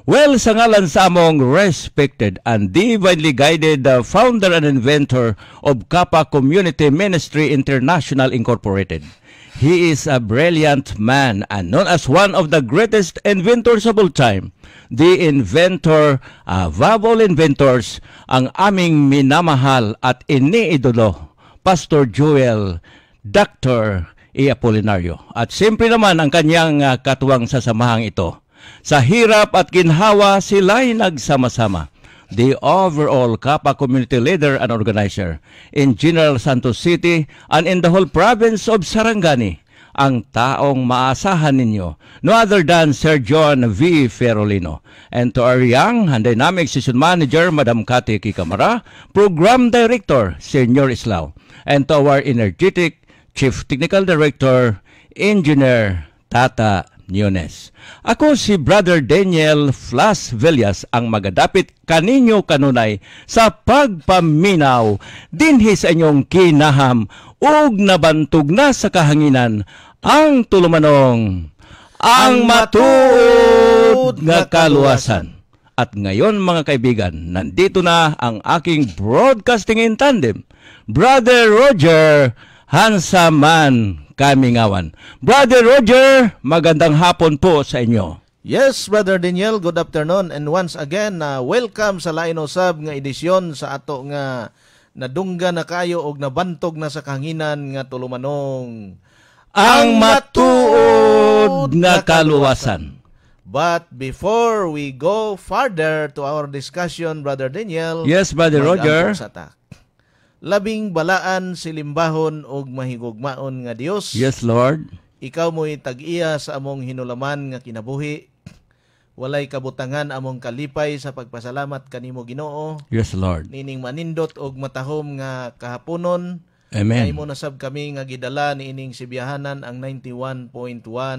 Well, sa ngalan sa among respected and divinely guided founder and inventor of Kappa Community Ministry International Incorporated. He is a brilliant man and known as one of the greatest inventors of all time. The inventor of all inventors, ang aming minamahal at iniidolo, Pastor Joel Dr. E. Apolinario. At siyempre naman ang kanyang katuwang sasamahang ito. Sa hirap at ginhawa, sila'y nagsama-sama. The overall Kappa community leader and organizer in General Santos City and in the whole province of Sarangani, ang taong maasahan ninyo, no other than Sir John V. Ferolino. And to our young and dynamic session manager, Madam Cathy Kikamara, program director, Senior Islao, and to our energetic chief technical director, Engineer Tata Nunes. Ako si Brother Daniel Flas Villas ang magadapit kaninyo kanunay sa pagpaminaw dinhi sa inyong kinaham ug nabantog na sa kahanginan ang tulumanong ang matuod nga kaluwasan. At ngayon mga kaibigan, nandito na ang aking broadcasting in tandem, Brother Roger Hansaman Kamingawan. Brother Roger, magandang hapon po sa inyo. Yes, Brother Daniel, good afternoon. And once again, welcome sa lain usab nga edisyon sa ato nga nadungga na kayo og nabantog na sa kahanginan nga tulumanong ang matuod nga kaluwasan. But before we go further to our discussion, Brother Daniel, yes, Brother Roger, labing balaan silimbahon og mahigugmaon nga Dios. Yes, Lord. Ikaw mo'y tag-iya sa among hinulaman nga kinabuhi. Walay kabutangan among kalipay sa pagpasalamat kanimo Ginoo. Yes, Lord. Nining manindot og matahom nga kahaponon. Amen. Kay mo nasab kami nga gidala niining sibiyahanan ang 91.1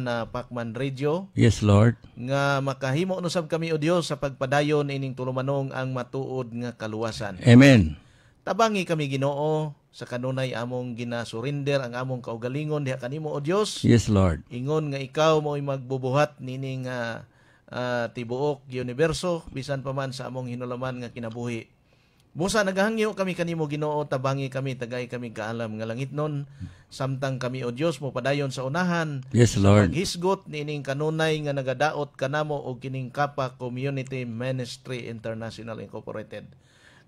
na Pacman Radio. Yes, Lord. Nga makahimo nasab kami o Dios sa pagpadayon niining tulumanong ang matuod nga kaluwasan. Amen. Tabangi kami Ginoo sa kanunay among ginasurinder ang among kaugalingon diha kanimo o Dios. Yes, Lord. Ingon nga ikaw mo'y magbubuhat nining tibuok universo bisan pa man sa among hinulaman nga kinabuhi. Busa nagahangyo kami kanimo Ginoo, tabangi kami, tagay kami kaalam nga langitnon, samtang kami o Dios mo padayon sa unahan. Yes, Lord. Paghisgot niining kanunay nga nagadaot kanamo og kining Kappa Community Ministry International Incorporated.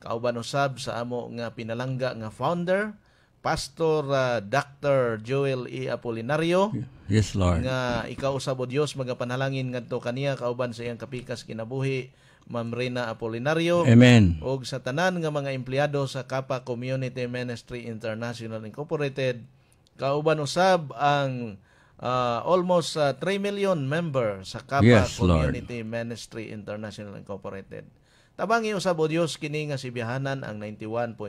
Kauban usab sa amo nga pinalangga nga founder, Pastor Dr. Joel E. Apolinario. Yes, Lord. Nga ikaw usab o Dios magapanalangin ngadto kaniya kauban sa iyang kapikas kinabuhi, Ma'am Rina Apolinario. Amen. Og sa tanan nga mga empleyado sa Kappa Community Ministry International Incorporated. Kauban usab ang almost 3 million member sa Kappa Yes, Community Ministry International Incorporated. Tabangi usab o Dios kini nga sibiyahanan ang 91.1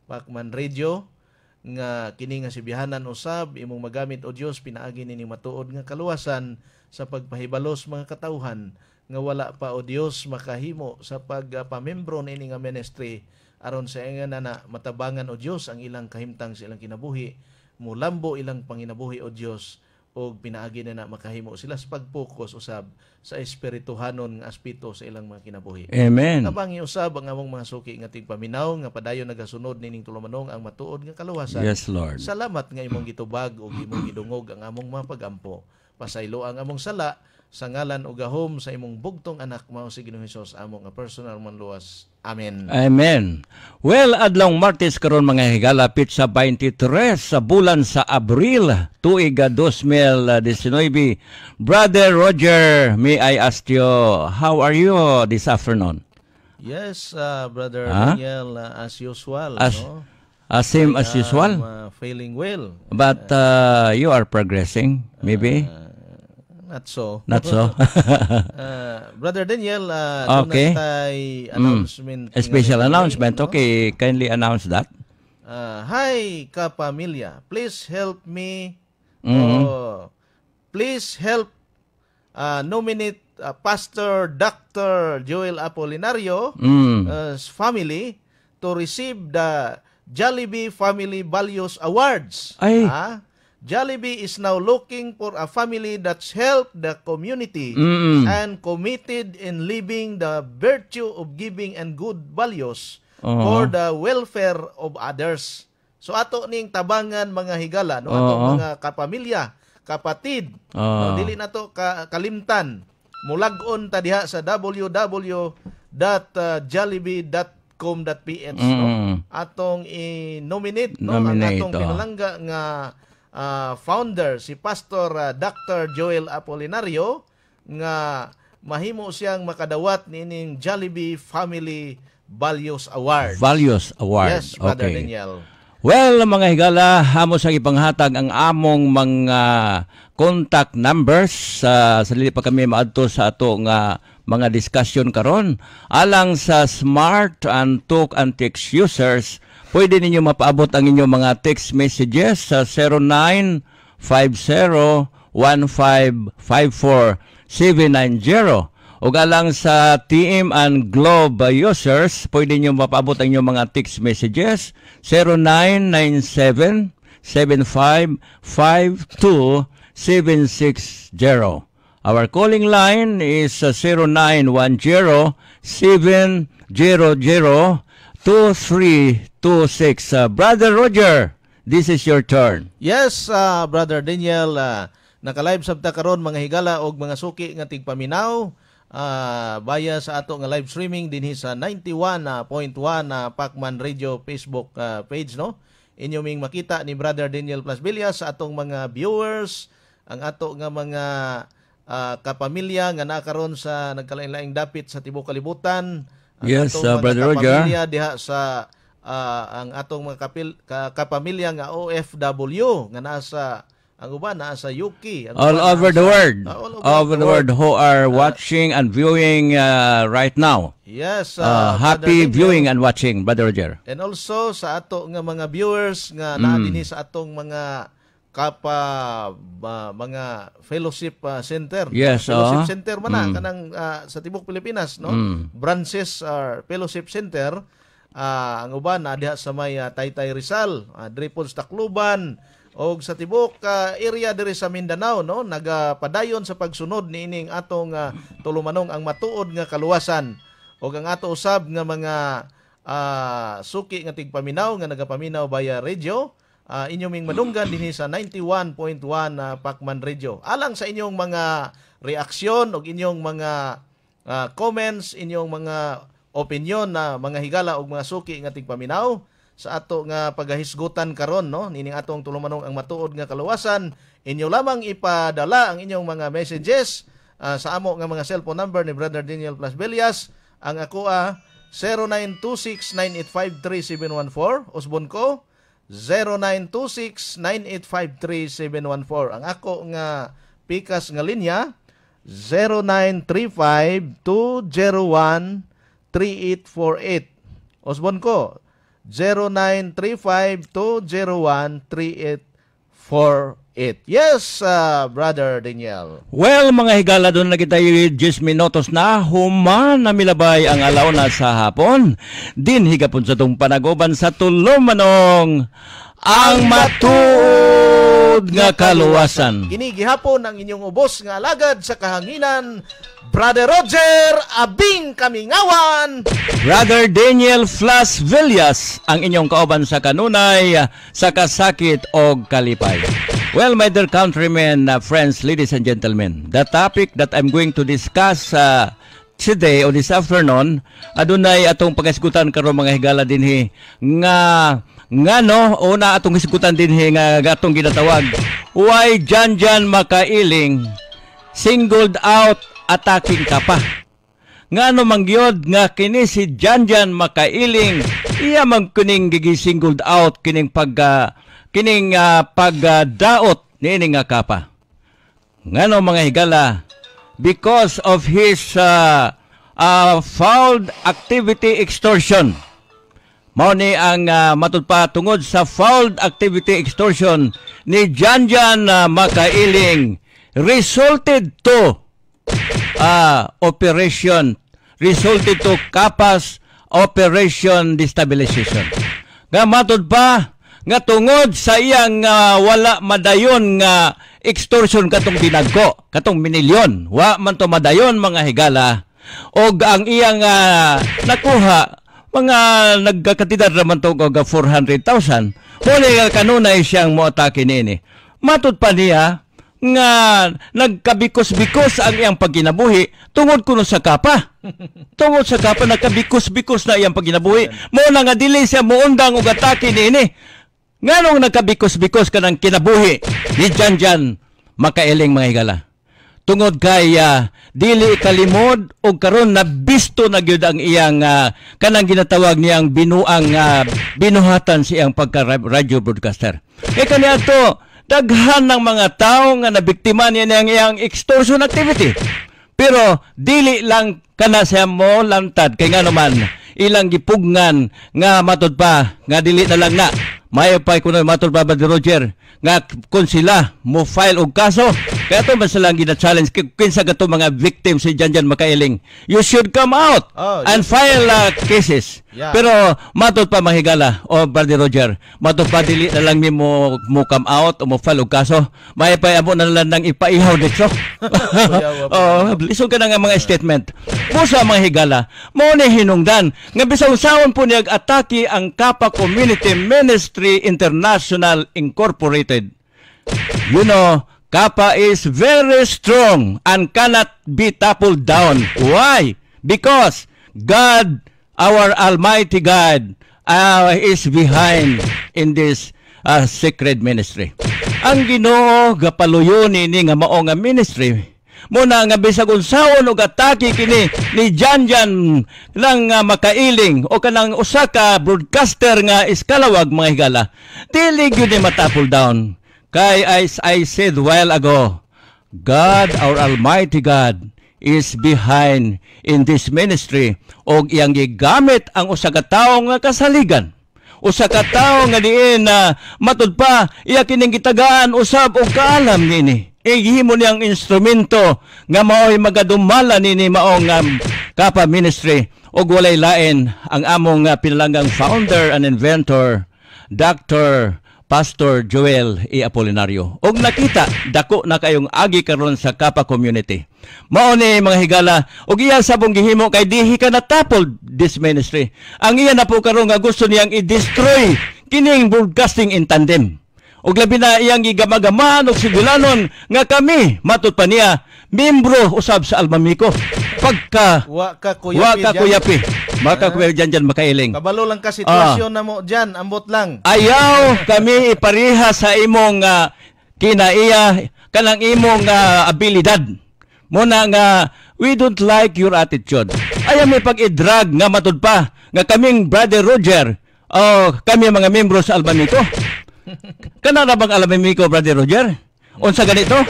Pacman Radio nga kini nga sibiyahanan usab imong magamit o Dios pinaagi nini matuod nga kaluwasan sa pagpahibalos mga katawhan nga wala pa o Dios makahimo sa pagpamembro nini nga ministry aron sa ingan na matabangan o Dios ang ilang kahimtang sa ilang kinabuhi, mulambo ilang panginabuhi o Dios o pinaagi na makahimo sila sa pag-focus usab sa espirituhanon nga aspeto sa ilang mga kinabuhi. Amen. Tabangi usab ang among mga suki nga tigpaminaw nga padayon nagasunod nining tulumanong ang matuod nga kaluwasan. Yes, Lord. Salamat nga imong gitubag ug imong gidungog ang among mga pagampo. Pasaylo ang among sala sa ngalan ug gahom sa imong bugtong anak mao si Ginoong Hesus among nga personal manluwas. Amen. Amen. Well, adlong Martes karon mga higalapit sa 23 sa bulan sa Abril, tuig 2019. Brother Roger, may I ask you, how are you this afternoon? Yes, Brother Daniel, as usual. Same as usual? Feeling well. But you are progressing, maybe? Not so. Not so. Brother Daniel, okay. Announcement. Special announcement. No? Okay, kindly announce that. Hi, Kapamilya. Please help me. Please help nominate Pastor Dr. Joel Apolinario family to receive the Jollibee Family Values Awards. Ay. Jollibee is now looking for a family that's helped the community and committed in living the virtue of giving and good values for the welfare of others. So ato ning tabangan mga higala, no, ato mga kapamilya, kapatid, no, dili nato kalimtan. Mulag-on ta diha sa www.jollibee.com.ph, no? Atong i-nominate, no, ang atong pinalangga nga founder, si Pastor Dr. Joel Apolinario, nga mahimo siyang makadawat nining Jollibee Family Values Award. Values Award. Yes, Brother Daniel. Well, mga higala, hamo sa ipanghatag ang among mga contact numbers sa dili pa kami maadto sa ato nga mga discussion karon. Alang sa smart and talk and text users, pwede ninyo mapaabot ang inyong mga text messages sa 0950-1554-790. O alang sa TM and Globe users, pwede nyo mapaabot ang inyong mga text messages 0997-7552-760. Our calling line is 0910-700-2326. Brother Roger, this is your turn. Yes, Brother Daniel, naka-live sabta karon mga higala og mga suki nga tigpaminaw. Baya sa ato nga live streaming dinhi sa 91.1 Pacman Radio Facebook page, no. Inyo ming makita ni Brother Daniel Plasvillas sa atong mga viewers, ang ato nga mga kapamilya nga nakaron sa nagkalain-laing dapit sa tibuok kalibutan. Ang yes, atong Brother Roger. Kapamilya diha sa ang atong mga kapamilya nga OFW nga nasa ang uban nasa UK, all over the world, all over the world who are watching and viewing right now. Yes, happy viewing and watching, Brother Roger. And also sa ato nga mga viewers nga naa dinhi sa atong mga mga fellowship center. Yes, fellowship center man kanang sa tibok Pilipinas, no? Branches or fellowship center, ang uban na diha sa may Taytay Rizal, Dripol Tacloban, og sa tibok area diri sa Mindanao, no, nagapadayon sa pagsunod niining atong tulumanong ang matuod nga kaluwasan og ang ato usab nga mga suki nga tigpaminaw nga nagapaminaw via radio, inyong ming madunggan dinhi sa 91.1 Pacman Radio. Alang sa inyong mga reaksyon og inyong mga comments, inyong mga opinion na mga higala og mga suki nga tigpaminaw sa ato nga pagahisgutan karon, no, nining atong tulumanong ang matuod nga kaluwasan, inyo lamang ipadala ang inyong mga messages sa amo nga mga cellphone number ni Brother Daniel Plasvillas. Ang ako 0926-9853-714, usbon ko 0926-9853-714. Ang ako nga pikas nga linya 0935-201-3848, usbon ko 0935-201-3848. Yes, Brother Daniel. Well, mga higala, doon na kita 10 minutos na human na milabay ang alaw na sa hapon. Din higapon sa itong panagoban sa tulumanong ang matuod nga kaluwasan. Kini gihapon ang inyong ubos nga alagad sa kahanginan, Brother Roger Abing Kamingawan, Brother Daniel Plasvillas, ang inyong kauban sa kanunay, sa kasakit o kalipay. Well, my dear countrymen, friends, ladies and gentlemen, the topic that I'm going to discuss today or this afternoon, adunay atong pagasigutan karon mga higala dinhi nga no, una atong hisgutan dinhi nga atong ginatawag, why Janjan makailing singled out attacking ka pa. Nga no mangyod nga kini si Janjan makailing iya man kuning gisingled out kining pagdaot nining nga kapa. Nga no mga higala, because of his foul activity extortion. Mao ni ang matud pa tungod sa foul activity extortion ni Janjan makailing resulted to resulted to Kapas Operation Destabilization. Nga matod pa nga tungod sa iyang wala madayon nga extortion katong dinagko, katong minilyon. Wa man to madayon mga higala. Og ang iyang nakuha mga nagkakatidad naman to og 400,000. Muli nga kanunay siyang moatake niini. Matud pa niya nga nagkabikos-bikos ang iyang pagkinabuhi tungod kuno sa kapa. Tungod sa kapa nagkabikos-bikos na iyang pagkinabuhi. Mo na nga dili siya muundang og atake niini. Nganong nagkabikos-bikos ka ng kinabuhi ni Janjan Makailing mga higala. Tungod kay dili kalimod og karon na bisto na gyud ang iyang kanang ginatawag niyang binuang binuhatan sa iyang pagka-radio broadcaster. Kaniya to daghan ng mga tao nga nabiktima niya ng iyang extortion activity. Pero dili lang kana siya mo lantad kay nga naman ilang gipugngan nga matud pa nga dili na lang na mayo pa kuno matud pa Brother Roger nga kung sila mo file og kaso kaya ito man silang gina-challenge kinsa gato mga victims si Janjan Makailing, you should come out and file cases. Yeah. Pero matud pa mahigala o Brother Roger, matud pa dili na lang mo come out o mo file og kaso, may pa amo na lang nang ipaihaw dito. Lisod ka na nga mga statement. Musa mga higala, mo ni hinungdan nga bisan sawon po niya atake ang Kappa Community Ministry International Incorporated. You know, Kappa is very strong and cannot be toppled down. Why? Because God, our Almighty God, is behind in this sacred ministry. Ang Ginoo gapaluyon ni nga mao nga ministry. Muna nga bisag unsaon og atake kini ni Janjan lang Makailing o kanang usa ka broadcaster nga iskalawag mga higala. Dili gyud ni matapol down. Kay as I said while ago, God, our Almighty God, is behind in this ministry og iyang gigamit ang usa ka tawo nga kasaligan. Usa ka tawo nga diin na matud pa iya kining gitagaan usab og kaalam nini. Ihimo niyang instrumento nga mao'y magadumala nini maong Kappa Ministry og walay lain ang among pinalanggang founder and inventor Dr. Pastor Joel E. Apolinario. Og nakita, dako na kayong agi karon sa Kappa Community. Mao ni mga higala, og iya sabong gihimo kay dihi ka natapol this ministry. Ang iya na po karon nga gusto niyang i-destroy kining broadcasting in tandem. Og labi na iyang gigamagamaan og sigulanon nga kami, matud pa niya, membro usab sa Almamico. Pagka wa ka kuyapi. Maka kuya Janjan Makailing. Kabalo lang ka sitwasyon na mo dyan, ambot lang. Ayaw kami ipariha sa imong kinaiya, kanang imong abilidad. Muna nga, we don't like your attitude. Ayaw may pag-idrag nga matud pa, nga kaming Brother Roger, kami mga membro sa Almamico. Kana na bang Almamico, Brother Roger? Unsa ganito?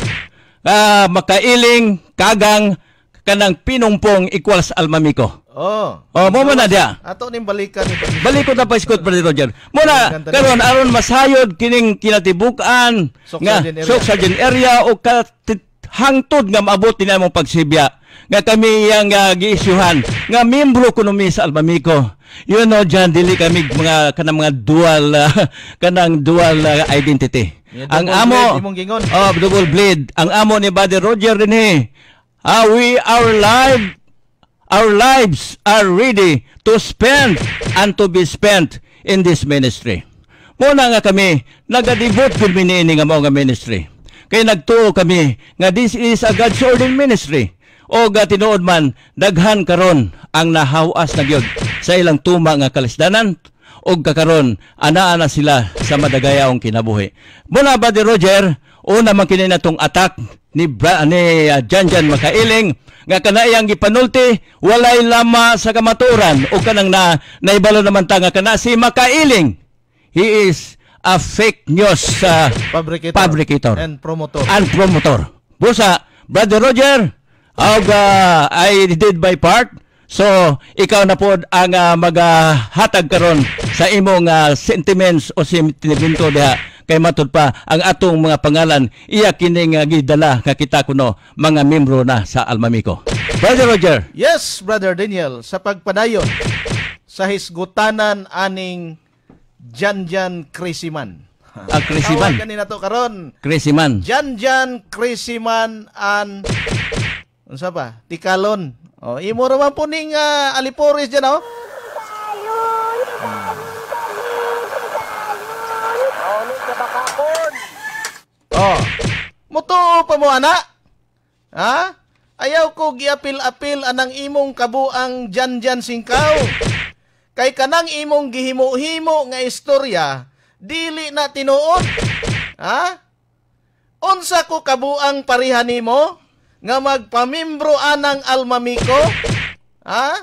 Makailing, kagang, kanang pinungpong equals Almamico. Mo na dia. Ato ning balikan ni Balikot na pa Scott Brother Roger. Muna karon aron masayod kining kinatibuk-an nga Sargent area o hangtod nga maabot din among pagsibya nga kami yang giisyuhan nga membro kuno mi sa Almamico. You know John, dili kami mga kanang mga dual identity. Ang amo double blade. Ang amo ni Brother Roger dinhi. Our lives are ready to spend and to be spent in this ministry. Muna nga kami, nagadibot kami niini nga mga ministry. Kaya nagtuo kami nga this is a God's ordained ministry. O tinuod man, daghan karon ang nahawas na gyud sa ilang tuma nga kalisdanan o kakaron, anaa na sila sa madagayaong kinabuhi. Muna ba Roger, una man kini natong attack ni Janjan Makailing nga kanayang gipanulti walay lama sa kamaturan o kanang naibalo naman ta nga kana si Makailing. He is a fake news fabricator and promoter. Busa, Brother Roger, I did my part. So, ikaw na po ang maghatag karon sa imong sentiments o sentimento diha kay matud pa ang atong mga pangalan iya kining gidala nga kita kuno mga membro na sa Almamico. Brother Roger. Yes, Brother Daniel, sa pagpadayon sa hisgutanan aning Janjan Krisiman. Krisiman. Tawag kanina to karon. Krisiman. Janjan Krisiman an unsa ba? Tikalon. Oh, imo ra man po ning Alipores dyan oh. Oh. Mutuo pa mo ana? Ha? Ayaw ko giapil-apil anang imong kabuang Janjan Singkaw. Kay kanang imong gihimo-himo nga istorya, dili na tinuod. Ha? Unsa ko kabuang parihan nimo nga magpamimbro anang almamiko? Ha?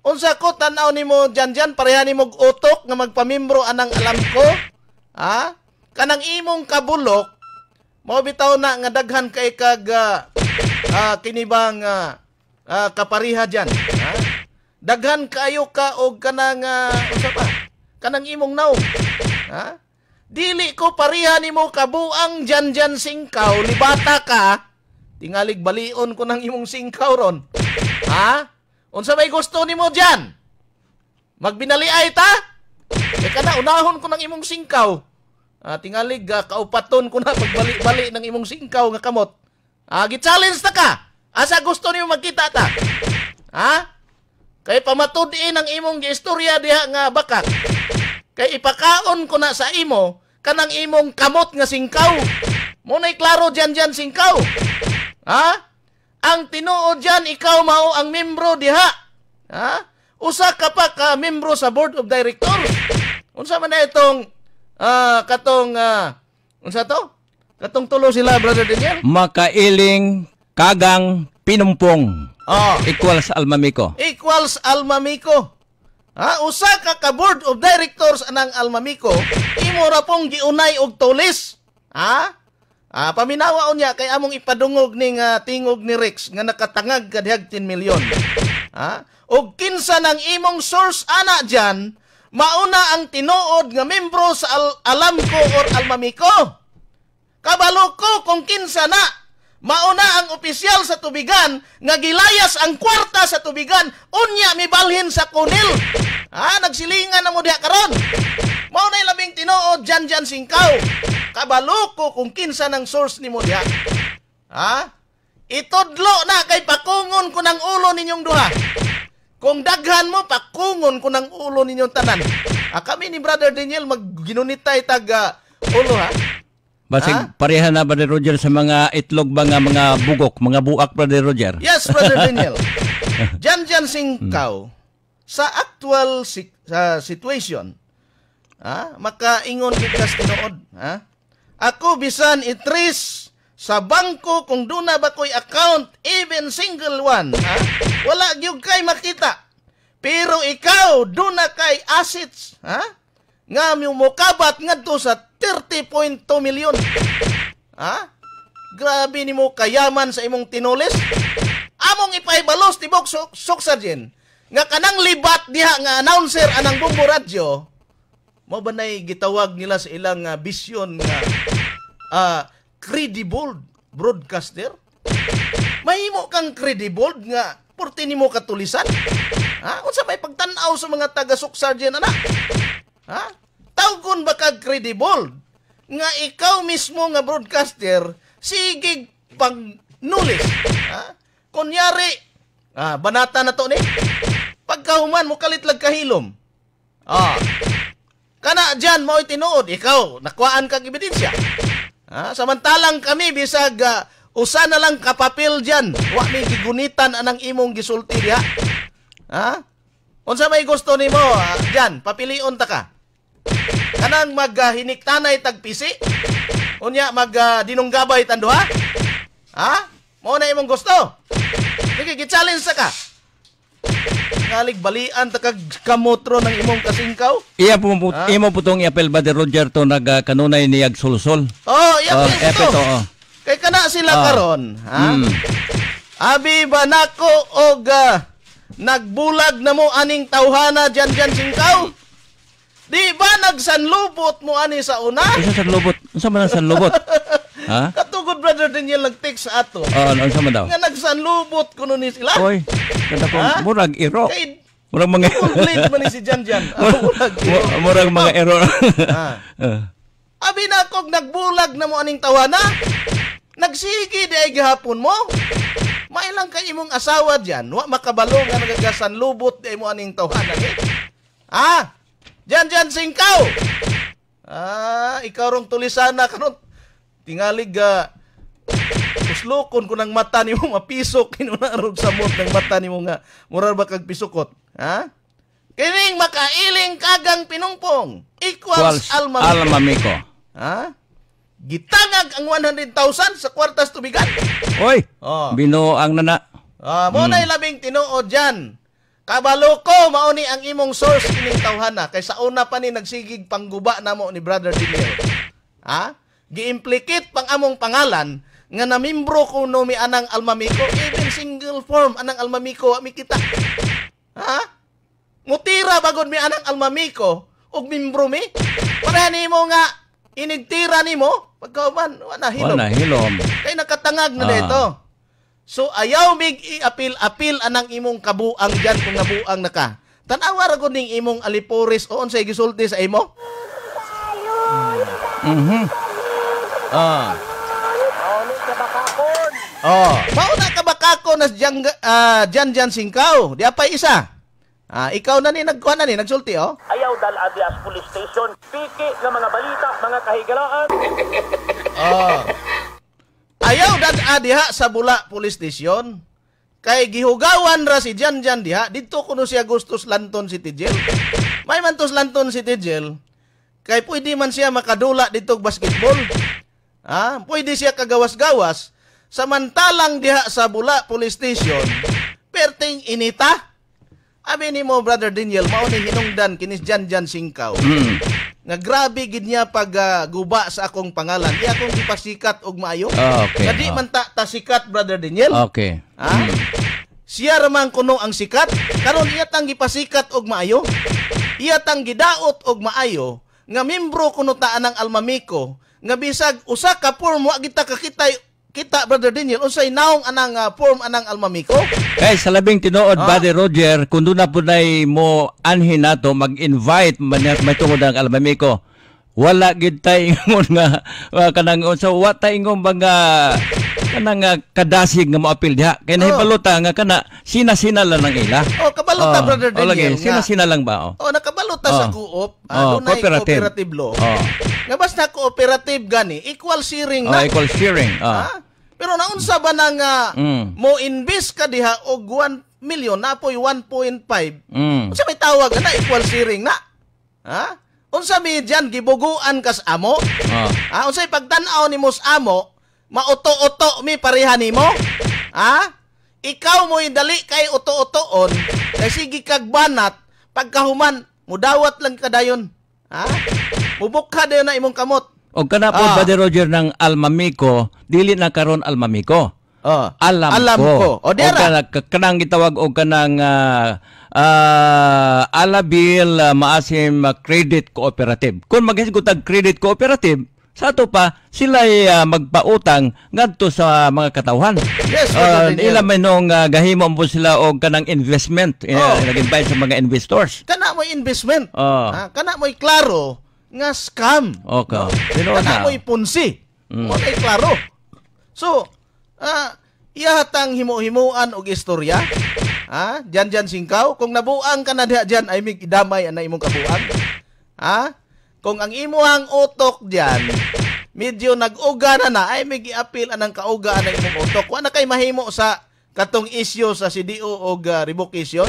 Unsa ko tan-aw nimo Janjan pareha nimo utok nga magpamimbro anang alamko? Ha? Kanang imong kabulok mao bitaw na nga daghan kay kag kinibang kapariha dyan. Ha? Daghan kayo ka og kanang unsa pa? Kanang imong naw. Ha? Dili ko pariha nimo kabuang Janjan Singkaw, libata ka. Tingalig balion ko ng imong singkaw ron. Ha? Unsa may gusto nimo diyan? Magbinaliay ta? E kana unahon ko ng imong singkaw. Tingalig kaupaton ko na pagbali-bali ng imong singkaw nga kamot. Gi-challenge ta ka. Asa gusto nimo magkita ta? Ha? Kay pamatud-in ang imong istorya diha nga bakak. Kay ipakaon ko na sa imo kanang imong kamot nga singkaw. Mo nay klaro Janjan Singkaw. Ha? Ang tinuod diyan ikaw mao ang membro diha. Ha? Usa ka pa ka membro sa board of directors. Unsa man na itong unsa to? Katong tulo sila, Brother Daniel? Makailing, kagang, pinumpong. Equals almamiko. Equals almamiko. Ha? Usa ka board of directors anang almamiko, imo ra pong giunay og tulis. Ha? Paminawaon niya kay among ipadungog ning tingog ni Rex nga nakatangag kadihag 10 milyon. Ha? Og kinsa nang imong source ana diyan, mauna ang tinuod nga membro sa alamko or almamiko. Kabalo ko kung kinsa na mauna ang opisyal sa tubigan nga gilayas ang kwarta sa tubigan unya mibalhin sa kunil. Nagsilingan na mo diha karon. Mao nay labing tinuod Janjan Singkaw. Kabalo ko kung kinsa ng source nimo diha. Itudlo na kay pakungon ko ng ulo ninyong duha. Kung daghan mo pakungon ko ng ulo ninyong tanan. Kami ni Brother Daniel magginunitay taga ulo ha. Basig pareha na Brother Roger sa mga itlog ba nga mga bugok, mga buak Brother Roger? Yes, Brother Daniel. Janjan Singkaw sa actual situation, makaingon bigas tinuod, ako bisan itris sa bangko kung duna ba ko'y account, even single one, wala gyud kay makita. Pero ikaw duna kay assets, nga mukabat ngadto sa 30.2 milyon. Grabe nimo kayaman sa imong tinulis. Among ipaibalos tibok suksadjen nga kanang libat diha nga announcer anang Bumbo Radio. Mo ba nay gitawag nila sa ilang vision nga credible broadcaster? Mahimo kang credible nga porti nimo katulisan. Unsa may pagtan-aw sa mga taga-suksardjen ana? Tawgon ba kag credible nga ikaw mismo nga broadcaster sige pagnulis? Kunyari, banata na to ni. Pagkahuman mo kalitlag kahilom. Kana dyan mo tinuod, ikaw nakuhaan kag ebidensya. Samantalang kami bisag usa na lang kapapil dyan. Wa may gigunitan anang imong gisulti diha. Unsa may gusto nimo dyan, papilion ta ka. Kanang maghiniktanay tagpisi? Unya dinunggabay tanduha? Mao na imong gusto? Sige, gi-challenge ka. Ngalig balian ta kag kamotro ng imong kasingkaw? Imo putong iapel ba de Roger to nagkanunay niyag sulsol? Iapel to. Kay kana sila karon, Abi ba nako og nagbulag na mo aning tawhana Janjan Singkaw? Di ba nagsanlubot mo ani sa una? Unsa sanlubot? Unsa man ang sanlubot? Katugod Brother Daniel nag-text sa ato. Unsa man daw? Nga nagsanlubot kuno ni sila. Oy, kada ko murag iro. Kay Murag mga Complete man ni si Janjan. murag mga error. Abi na kog nagbulag na mo aning tawana. Nagsigi di ay gihapon mo. Mailang kay imong asawa diyan, wa makabalo nga nagagasan lubot di mo aning tawana ni. Janjan Singkaw. Ikaw rong tulisana karon. Tingalig uslokon ko ng mata nimo mapisok kinunarog sa mot ng mata nimo nga mura ba kag pisukot. Kining makailing kagang pinungpong equals almamiko. Gitangag ang 100,000 sa kwartas tubigan. Oy, binuang na. Mo na labing tinuod dyan. Kabalo ko, mauni ang imong source kining tawhana. Kay sa una pa ni nagsigig pangguba na mo ni Brother Daniel. Gi-implicate pang among pangalan nga namimbro ko no mi anang almamiko. Even single form anang almamiko, mi kita. Mutira bagod mi anang almamiko, og mimbro mi. Para nimo nga, inigtira nimo, pagkauban, wala hilom. Kay nakatangag na dito. So, ayaw mig i-apil anang imong kabuang dyan kung nabuang na ka. Tanawa ra gud ning imong aliporis o unsay gisulti sa imo? Mauna ka bakakon nas Janjan Singkaw. Di apay isa. Ikaw na ni nagkuha na ni nagsulti Ayaw dal Adias Police Station. Piki nga mga balita, mga kahigalaan. Ayaw dan diha sa Bula Police Station. Kay gihugawan ra si Janjan diha, dito kuno siya gustos lanton si Tijel. May mantos lanton si Tijel. Kay pwede man siya makadula dito basketball. Pwede siya kagawas-gawas. Samantalang diha sa Bula Police Station, perting inita. Abi ni mo, Brother Daniel, mao ni hinungdan kinis Janjan Singkaw. Nga grabe gid niya pag guba sa akong pangalan. Iya akong gipasikat og maayo. Okay. Kadi man ta sikat, Brother Daniel. Okay. Siya ramang kuno ang sikat. Karon iya tang gipasikat og maayo. Iya tang gidaot og maayo nga membro kuno ta anang almamiko nga bisag usa ka form wa kita kita, Brother Daniel, unsay naong anang form anang almamiko? Kay sa labing tinuod, Buddy Roger, kung doon na po na mo anhin nato, mag-invite may tungod ang almamiko, wala gid tay ingon nga kanang so wa tay ingon mga kanang kadasig nga moapil diha. Kay nahibaluta nga kana sina-sina lang ang ila. Kabaluta, Brother Daniel. Sina-sina lang ba? Nakabaluta sa co-op, cooperative law. Nga basta cooperative gani, equal sharing na. Equal sharing. Pero naunsa ba nang mo invest ka diha og 1 million na po'y 1.5. Unsa may tawag na equal sharing na? Unsa mi diyan gibuguan kas amo? Unsay pagtan-aw nimo sa amo, mauto-uto mi pareha nimo? Ikaw mo'y dali kay uto-utoon, kay sige kag banat, pagkahuman mudawat lang kadayon. Mubukha dayon na imong kamot. O kana po, Buddy Roger, ng almamiko, dili na karon almamiko. Alam ko. O dira. Kanang gitawag o kanang Alabil Maasim Credit Cooperative. Kung maghisgutag credit cooperative, sa ato pa, sila magpautang ngadto sa mga katawhan. Yes, ilan may nung gahimo po sila o kanang investment. Nag-invite sa mga investors. Kana mo investment. Kana mo'y klaro nga scam. Okay. Kana mo'y punsi. Mo ay klaro. So, ihatang himo-himuan og istorya. Janjan Singkaw, kung nabuang ka na diyan ay mig idamay ana imong kabuang. Kung ang imuhang utok diyan medyo nag-uga na ay mig i-appeal anang kauga anang imong utok. Wa na kay mahimo sa katong issue sa CDO og revocation.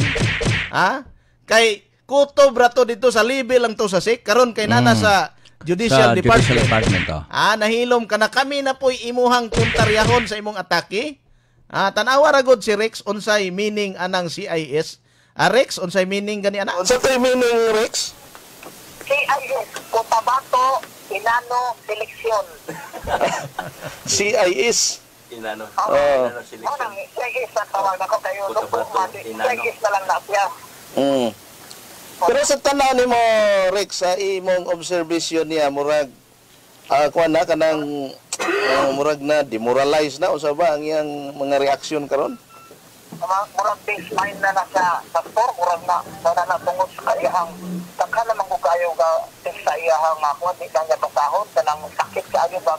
Kay kutob rato dito sa level lang to sa SIC karon kay nana sa Judicial Department. Nahilom ka na kami na po'y imuhang puntaryahon sa imong atake. Tanawa ra gud si Rex unsay meaning anang CIS. Rex unsay meaning gani ana? Unsay meaning Rex? CIS, Cotabato Inano Seleksyon. CIS. Inano Seleksyon. CIS ang tawag nako kayo. CIS na lang na siya. Pero sa tanaw ni mo Rex sa imong observation niya murag kuan na kanang murag na demoralize na usa ba ang iyang mga reaksyon karon? murag baseline na na sa store, murag na tungod sa kayahang takha naman ko kayo sa iyahang kung di kanya pasahod, kanang sakit ka ayo ba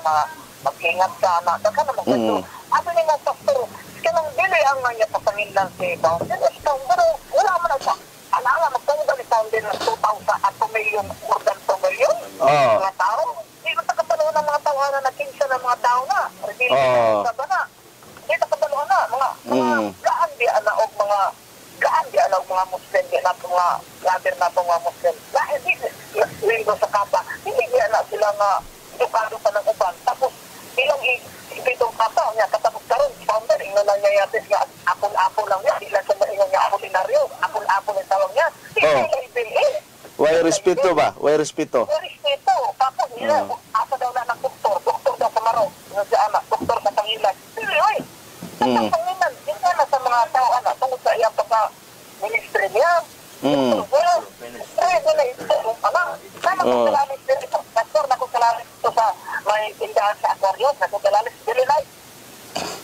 mag-ingat ka na, takha naman kayo. Ato ni nga sa store, kanang dili ang nga pasangilan si founder, pero wala man na siya. Alala, magtungod ni founder ng 2,000 at 2 million, more than 2 million, mga tao. Hindi mo takapanoon ng mga tao na nakinsa ng mga tao na. Hindi sa ba na. Hindi takapanoon na. Mga gaan di anaog mga Muslim, di na mga laber na mga Muslim. Dahil hindi sa kapa, hindi di na sila nga dukado pa ng uban. Tapos, ilang ipitong kapa niya, katapos karon founder, ingnan na niya yatis nga apol-apol lang niya, di lang sa ingnan niya apolinaryo, apol-apol yung tawag niya. Hindi ibili. Way respeto ba? Way respeto. Way respeto. Tapos nila, asa daw na ng doktor daw sa Maro, sa anak, doktor sa Pangilan. Hindi, oy. Sa Pangilan, hindi na sa mga tao, tungkol sa iya pa sa ministry niya. Well, na ito, sama ko kalalis dito. Pastor, na ko kalalis dito sa may tindahan sa Aquarius, na ko kalalis dito na.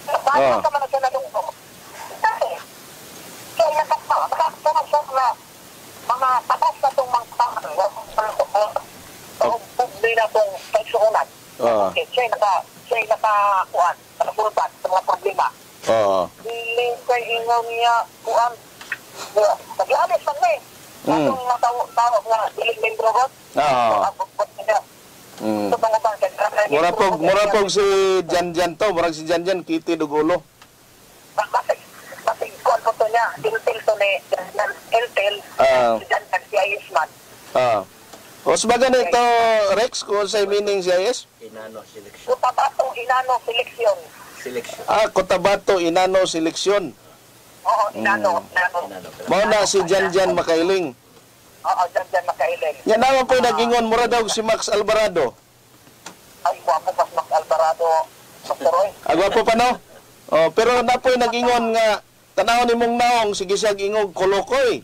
Bakit ka man na siya nalungko? Kasi, kaya nakakasama siya na mga patas na itong mga hindi na itong pagsuunan. Okay, siya'y nakakuan, nakasulbat sa mga problema. Hindi kay ingaw niya kuan. Nag-alis man na eh. Atong mga tao nga, dilig membro bot. Mura pog si Janjan to, murag si Janjan kiti dugulo. Basig kuan po to niya, Intel to ni Intel, si Janjan si Ayesman. O sabaga nito, Rex, kung sa'y meaning si Ayes? Inano selection. Cotabato Inano Seleksyon. Cotabato Inano Seleksyon. Oo, Inano. Mao na si Janjan Makailing. Oo, Janjan Makailing. Yan naman po nagingon, mura daw si Max Alvarado. Ay, guwapo pas Max Alvarado, Dr. Roy. Agwapo pa no? Pero na po nagingon nga, tanaw ni mong naong, sige siya ingog kulukoy.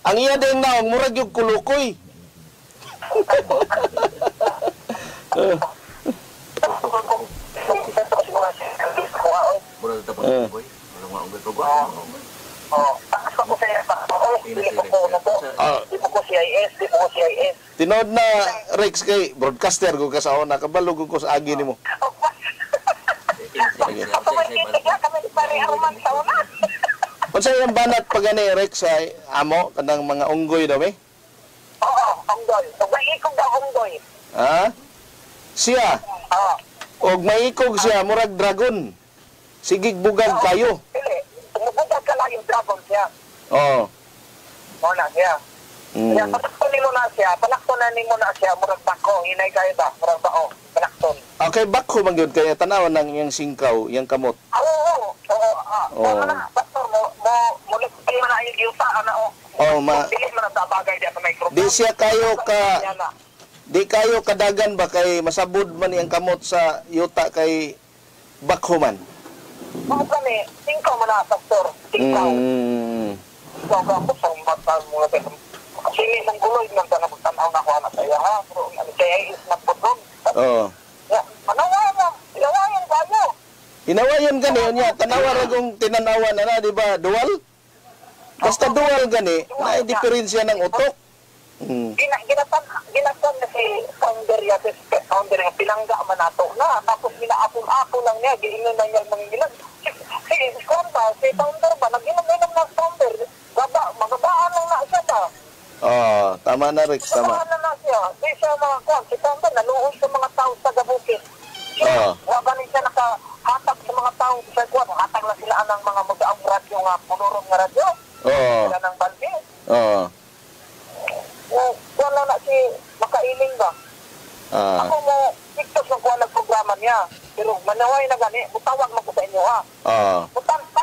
Ang iya din naong, murag yung kulukoy. Mura sa tapos ng boy. Walang maunggay ko ba? Takas ako sa iya pa. Di mo ko CIS. Tinood na, Rex, kay broadcaster ko kasaon, nakabalog ko sa agi ni mo. Kung sa'yo yung banat pa gani, Rex, ay amo, kanang mga unggoy daw eh? Oo, unggoy. May ikog daw unggoy. Ha? Siya? Og may ikog siya, murag dragon. Sigig bugag kayo. Dili, tumubugag ka lang yung dragon siya. Oo. Muna siya. Kaya panaktonin mo na siya, murag bako, hinay kayo ba, murag bao, panakton. Okay, bakho man yun, kaya tanawan ng iyang singkaw, iyang kamot. Oo. Pastor, mulit kayo na yung yuta, Dili mo na tabagay diya sa microphone. Di siya kayo di kayo kadagan ba kay masabod man iyang kamot sa yuta kay bakho man? Mga kami, singkaw mo na, Pastor, singkaw. Ikaw ka po sa umbata mo na tayo. Kasi may guloy ng tanang na ko na sa'yo, ha? Pero kaya is nagpudlog. Oo. Hinawayan kayo. Hinawayan gani, niya, tanawa ragong tinanawa na di ba? Dual? Basta dual gani, na diferensya ng utok. Ginatan na si founder yung pinangga man nato na. Tapos minaapon-apon lang niya, giingon na niya mga gilan. Si founder ba, nag-inom-inom ng founder. Magabaan lang na siya ba? Tama na, Rex, tama. Magabaan na siya. Di siya mga kwan. Si founder, naluos sa mga tao sa Gabukit. Wabanin siya nakahatag sa mga tao sa kwan. Hatag lang sila ng mga mag-aang radyo nga, punurong nga radyo. Sila ng balbi. Kwan lang na si Makailing ba? Ako mo, TikTok ng kwan nagprograma niya. Pero manaway na gani, butawag mo ko sa inyo ha.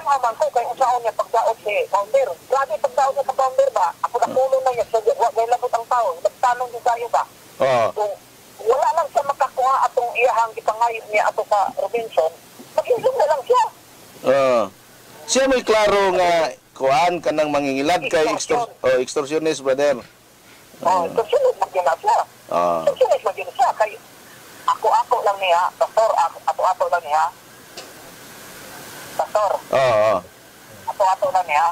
Tanaman ko kay usaon niya pagdaot si founder. Grabe pagdaot niya sa founder ba? Ako natulong na niya sa gawin labot ang tao. Nagtanong din kayo ba? Kung wala lang siya makakuha atong iyahang ipangayos niya ato sa Robinson, mag-insom na lang siya. Siya may klaro nga kuhaan ka ng mangingilad kay extortionist, brother. Extortionist mag-ina siya. Extortionist mag-ina siya. Kay ako lang niya, Pastor, ako lang niya. Pastor. ato-ato na niya.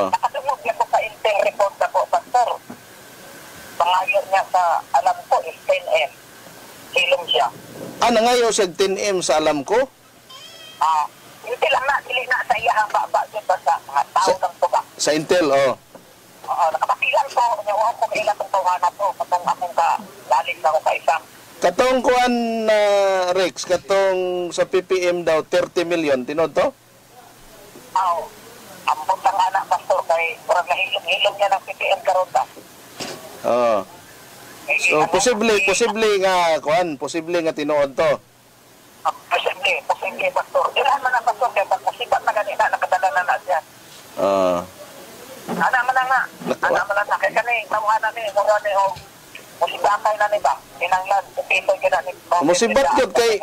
Nakatungod niya ko sa intel report ako, Pastor. Pangayon niya sa alam ko is 10M. Hilom siya. Nangayo siya 10M sa alam ko? Hindi lang na, dili na sa iyahang baba dyan ba sa mga tao ng tuba. Sa intel, Nakapasilan ko, niyawa ko kailan itong tawanan ko, katong akong lalit na ko kaisang. Katong kuan na Rex, katong sa PPM daw 30 million tinod to? Ang puntang anak, Pastor, kay murag na hilom niya ng PPM karon ta. So posible nga tinuod to. Posible, Pastor. Dilahan man ang Pastor, kaya pag musibat na ganina, nakadala na siya. Anak man na, kaya kani, tawanan ni, mura ni, musibatay na ni ba? Inanglan, pipito gina ni. Musibat yun kay,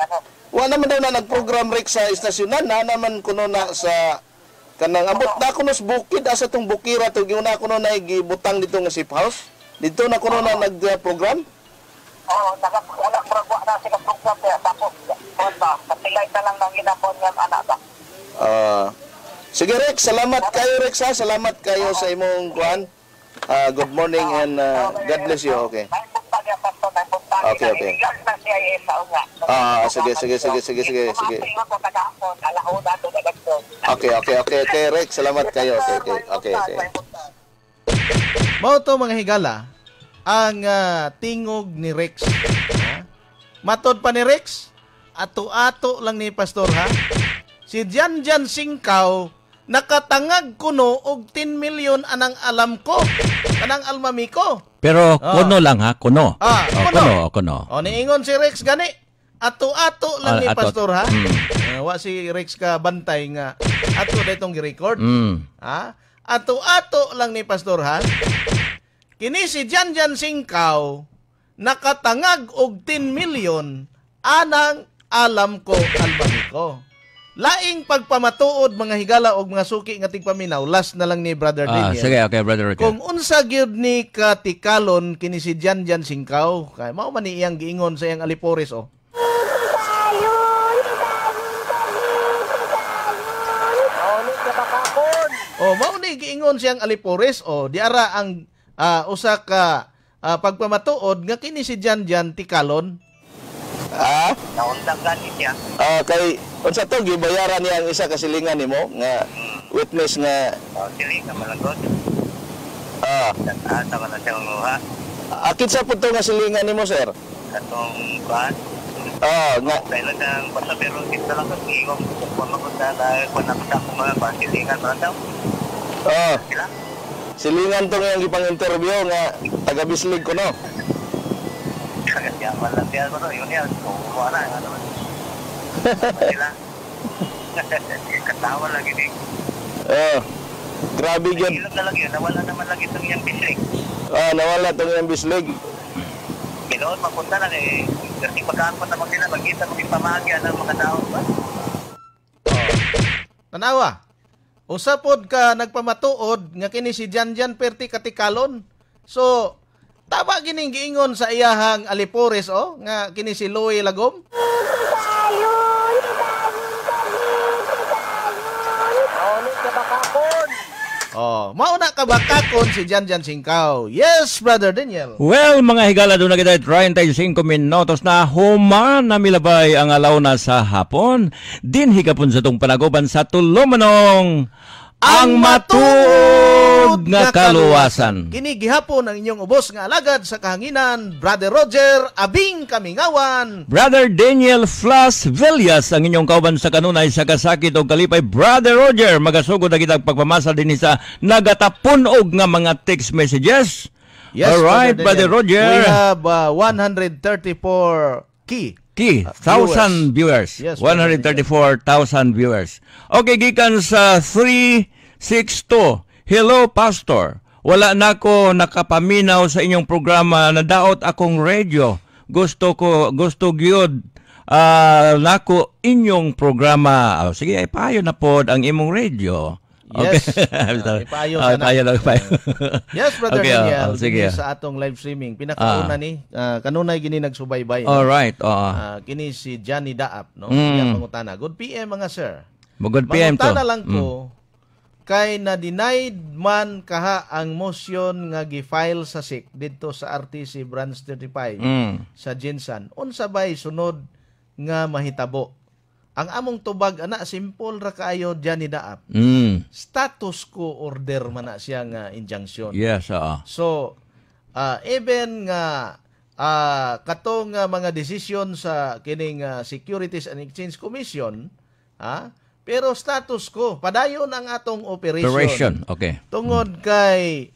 wala naman daw na nag-program Rex sa istasyonan, naman kuno na sa kanang ambot na kuno sa bukid, asa tong bukira, to giuna kuno na gibutang dito nga safe house. Dito na kuno na nag-program? Wala programa na sila program kaya tapos kapilay na lang ng ginapon niya anak ba. Sige Rex, salamat kayo Rex ha. Salamat kayo sa imong kuan. Good morning and God bless you. Okay. Okay. Sige. Okay Rex, salamat kayo. Okay. Mao to mga higala ang tingog ni Rex. Matod pa ni Rex, ato-ato lang ni Pastor ha. Si Janjan Singkaw nakatangag kuno og 10 million anang alam ko, anang almami ko. Pero kuno lang ha, kuno. Kuno. Niingon si Rex gani. Ato-ato lang ni Pastor ha. Wa si Rex ka bantay nga ato datong gi-record. Ato-ato lang ni Pastor ha. Kini si Janjan Singkaw nakatangag og 10 million anang alam ko almami ko. Laing pagpamatuod mga higala og mga suki nga tigpaminaw, last na lang ni Brother Daniel. Sige, okay, Brother Ricky. Kung unsa gyud ni katikalon kini si Janjan Singkaw, kay mao man ni iyang giingon sa iyang alipores mao ni giingon siyang alipores diara ang usa ka pagpamatuod nga kini si Janjan tikalon. Naundang ganit niya. Kay unsa to gibayaran niya ang isa ka silingan nimo nga witness nga silingan malagot. Ata ka na siya umuha. Akit sa punto nga silingan nimo sir? Katong ban. Nga Kailan ang pasabero kita lang sa igong kung magpunta na kung nakita ko mga pasilingan na daw. Silingan to nga gipang-interview nga taga-Bislig ko no. Yaman lang siya ko no, yun yan. Wala nga naman. Sila. Katawa lagi din. Grabe yun. Ilog na lang yun. Nawala naman lagi itong yung bislig. Nawala itong yung bislig. Kinoon, mapunta lang kasi pagkakapot naman sila, magkita maging pamahagyan ng mga tao ba? Tanawa. Usapod ka nagpamatuod nga kini si Janjan perti katikalon. So, tama gining giingon sa iyahang alipores nga kini si Louie Lagom. Mauna ka bakakon si Janjan Singkaw. Yes, Brother Daniel. Well, mga higala, doon na kita 35 minutos na human na milabay ang alaw na sa hapon. Din higapon sa tong panagoban sa tulumanong ang matuod nga kaluwasan. Kini gihapon ang inyong ubos nga alagad sa kahanginan, Brother Roger Abing Kamingawan, Brother Daniel Flas Villas ang inyong kauban sa kanunay sa kasakit o kalipay. Brother Roger, magasugod na kitang pagpamasa din sa nagatapunog nga mga text messages. Yes, alright, Brother Roger. We have 134 key 1,000 viewers. Yes, 134,000 viewers. Okay, gikan sa 362. Hello, Pastor. Wala na ko nakapaminaw sa inyong programa na daot akong radio. Gusto gyud nako inyong programa. Sige, ay payo na pod ang imong radio. Yes. Ipayo sana. Yes, Brother Okay, Daniel. sige. Sa atong live streaming, pinakauna ni kanunay gini nagsubaybay. All right. Kini si Johnny Daap, no? Mm. Iyang pangutana. Good PM mga sir. Good PM to. Mangutana lang ko kay na-denied man kaha ang motion nga gi-file sa SIC dito sa RTC Branch 35 sa Jinsan. Unsa bay sunod nga mahitabo? Ang among tubag ana simple ra kaayo diyan ni Daap. Status quo order man na siya nga injunction. Yes, So even nga katong mga desisyon sa kining Securities and Exchange Commission, pero status quo, padayon ang atong operation. Okay. Tungod kay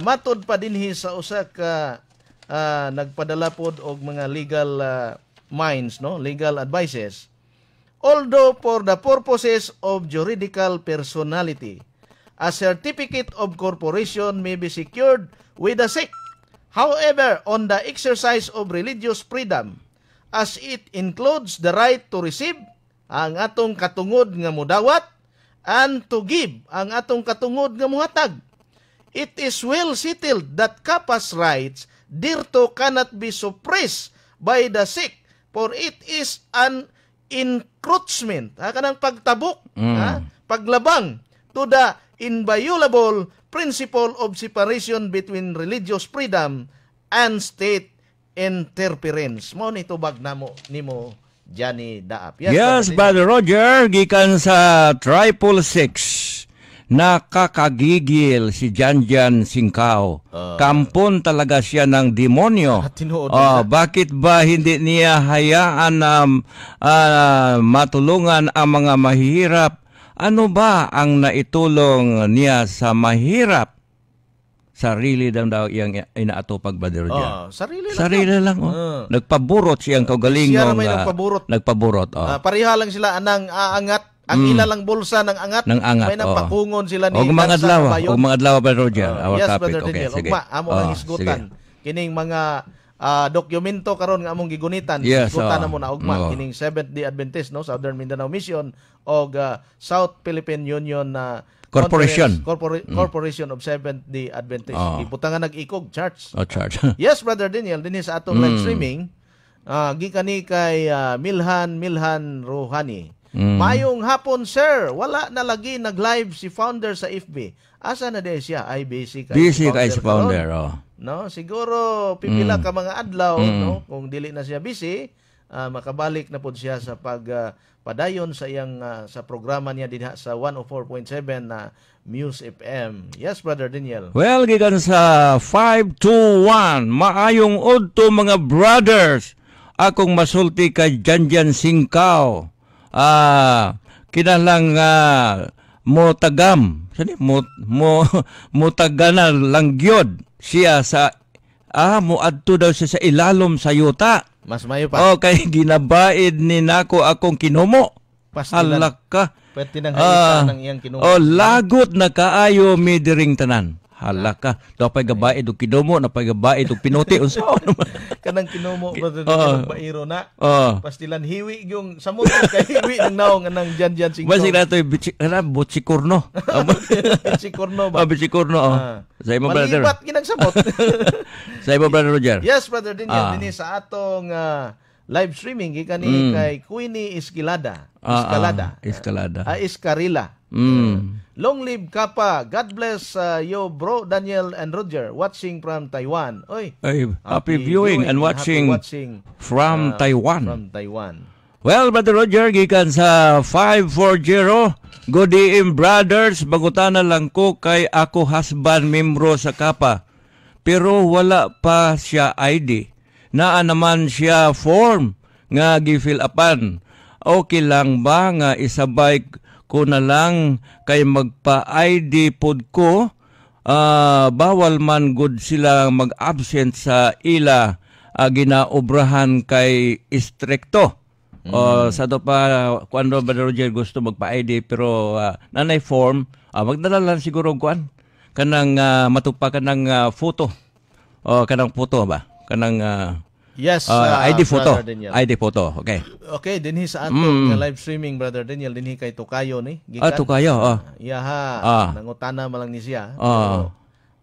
matod pa dinhi sa usa ka nagpadala pod og mga legal minds, no, legal advices. Although for the purposes of juridical personality, a certificate of corporation may be secured with the SIC. However, on the exercise of religious freedom, as it includes the right to receive ang atong katungod nga mudawat and to give ang atong katungod nga muhatag, it is well settled that Kapa's rights thereto cannot be suppressed by the SIC, for it is an encroachment, kanang pagtabok, paglabang to the inviolable principle of separation between religious freedom and state interference. Mao ni tubag nimo Johnny Daap. Yes, Brother Roger, gikan sa 666. Nakakagigil si Janjan Singkao. Kampon talaga siya ng demonyo. Bakit ba hindi niya hayaan matulungan ang mga mahihirap? Ano ba ang naitulong niya sa mahirap? Sarili lang daw iyang inaatupag, Brother Roger. Sarili lang. Nagpaburot siyang kaugalingong. Siya naman nagpaburot. Nagpaburot. Pareha lang sila anang aangat. Ang ilalang bulsa ng angat. May napakungon sila ni mga adlaw. O mga adlaw, Brother Roger. Our yes, topic. Brother Okay, Daniel. sige. Amo ang isgutan. Kining mga dokumento karon nga among gigunitan. Yes, isgutan na mo na ugma. Kining Seventh-day Adventist, no, Southern Mindanao Mission o South Philippine Union Corporation of Seventh-day Adventist. Ibutangan nag-ikog church. Church. Yes, Brother Daniel, dinhi sa atong live streaming, gikani kay Milhan Rohani. Mayong hapon, sir. Wala na lagi nag-live si founder sa FB. Asa na din siya? Ay, busy si founder. No, siguro pipila ka mga adlaw, no? Kung dili na siya busy, makabalik na pod siya sa padayon sa iyang sa programa niya dinha sa 104.7 na Muse FM. Yes, Brother Daniel. Well, gikan sa 521, maayong udto mga brothers. Akong masulti kay Janjan Singkao. Kinalang mo tagam. Mo tagana lang gyud siya sa mo adto daw siya sa ilalom sa yuta. Mas mayo pa. Kay ginabaid ni nako akong kinumo. Halak ka. Pwede nang hayita ng iyang kinumo. Lagot na kaayo mi diring tanan. Halak ka. Dapat gabaid og kinumo, napay gabaid og pinuti unsa naman. Kanang kinumo Brother Daniel bairo na. Pastilan hiwi yung samot kay hiwi ng naong nang Janjan Singkao. Basig na to butsikurno. Butsikurno ba? Butsikurno. Sa imo, brother. Malibat ginagsamot. Sa imo, Brother Roger. Yes, Brother Daniel, dinhi sa atong live streaming gikani kay Queenie Escalada. Escarila. Long live Kapa. God bless you, bro Daniel and Roger, watching from Taiwan. Happy viewing and watching from Taiwan. Well, Brother Roger, gikan sa 540, good evening, brothers. Bangutana lang ko kay ako husband membro sa Kapa. Pero wala pa siya ID. Naa naman siya form nga gi-fill upan. Okay lang ba nga isabay ko na lang kay magpa-ID pod ko? Bawal man good sila mag-absent sa ila ginaobrahan kay istrikto. Sa do pa kuando ba Roger gusto magpa-ID pero nanay form magdala lang siguro kuan kanang matupa kanang photo. Kanang photo ba? Kanang yes, ID photo. ID photo. Okay. Okay, dinhi sa atong live streaming, Brother Daniel, dinhi kay Tukayo ni. Gikan. Tukayo. Nangutana man lang ni siya.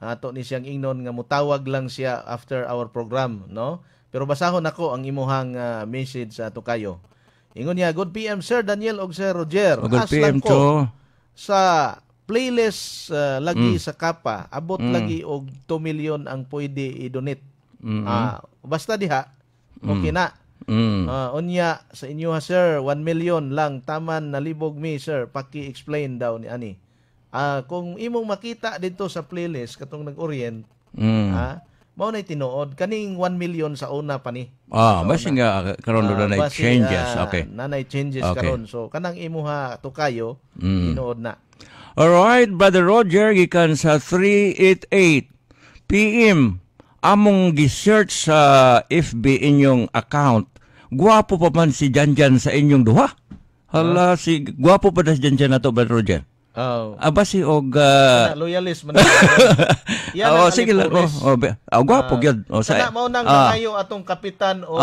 Ato ni siyang ingnon nga mutawag lang siya after our program, no? Pero basahon ako ang imuhang message sa Tukayo. Ingon niya, good PM Sir Daniel og Sir Roger. Good PM to sa playlist lagi sa kapa, abot lagi og 2 million ang pwede i-donate. Basta diha, okay na. Unya sa inyo ha sir, 1 million lang taman nalibog mi sir, paki-explain daw ni ani. Kung imong makita dito sa playlist katong nag-orient, mao nay tinuod kaning 1 million sa una pa ni. Basi nga karon do na changes. Okay. Nanay changes karon. So kanang imuha tukayo tinuod na. Alright, Brother Roger, gikan sa 3:88 PM, among gi-search sa FB inyong account, guwapo pa man si Janjan sa inyong duha? Hala, si guwapo pa na si Janjan na to, Brother Roger? Aba si og... loyalist man. Sige lang. Guwapo gyud. Sana mao nang nangayo atong kapitan o...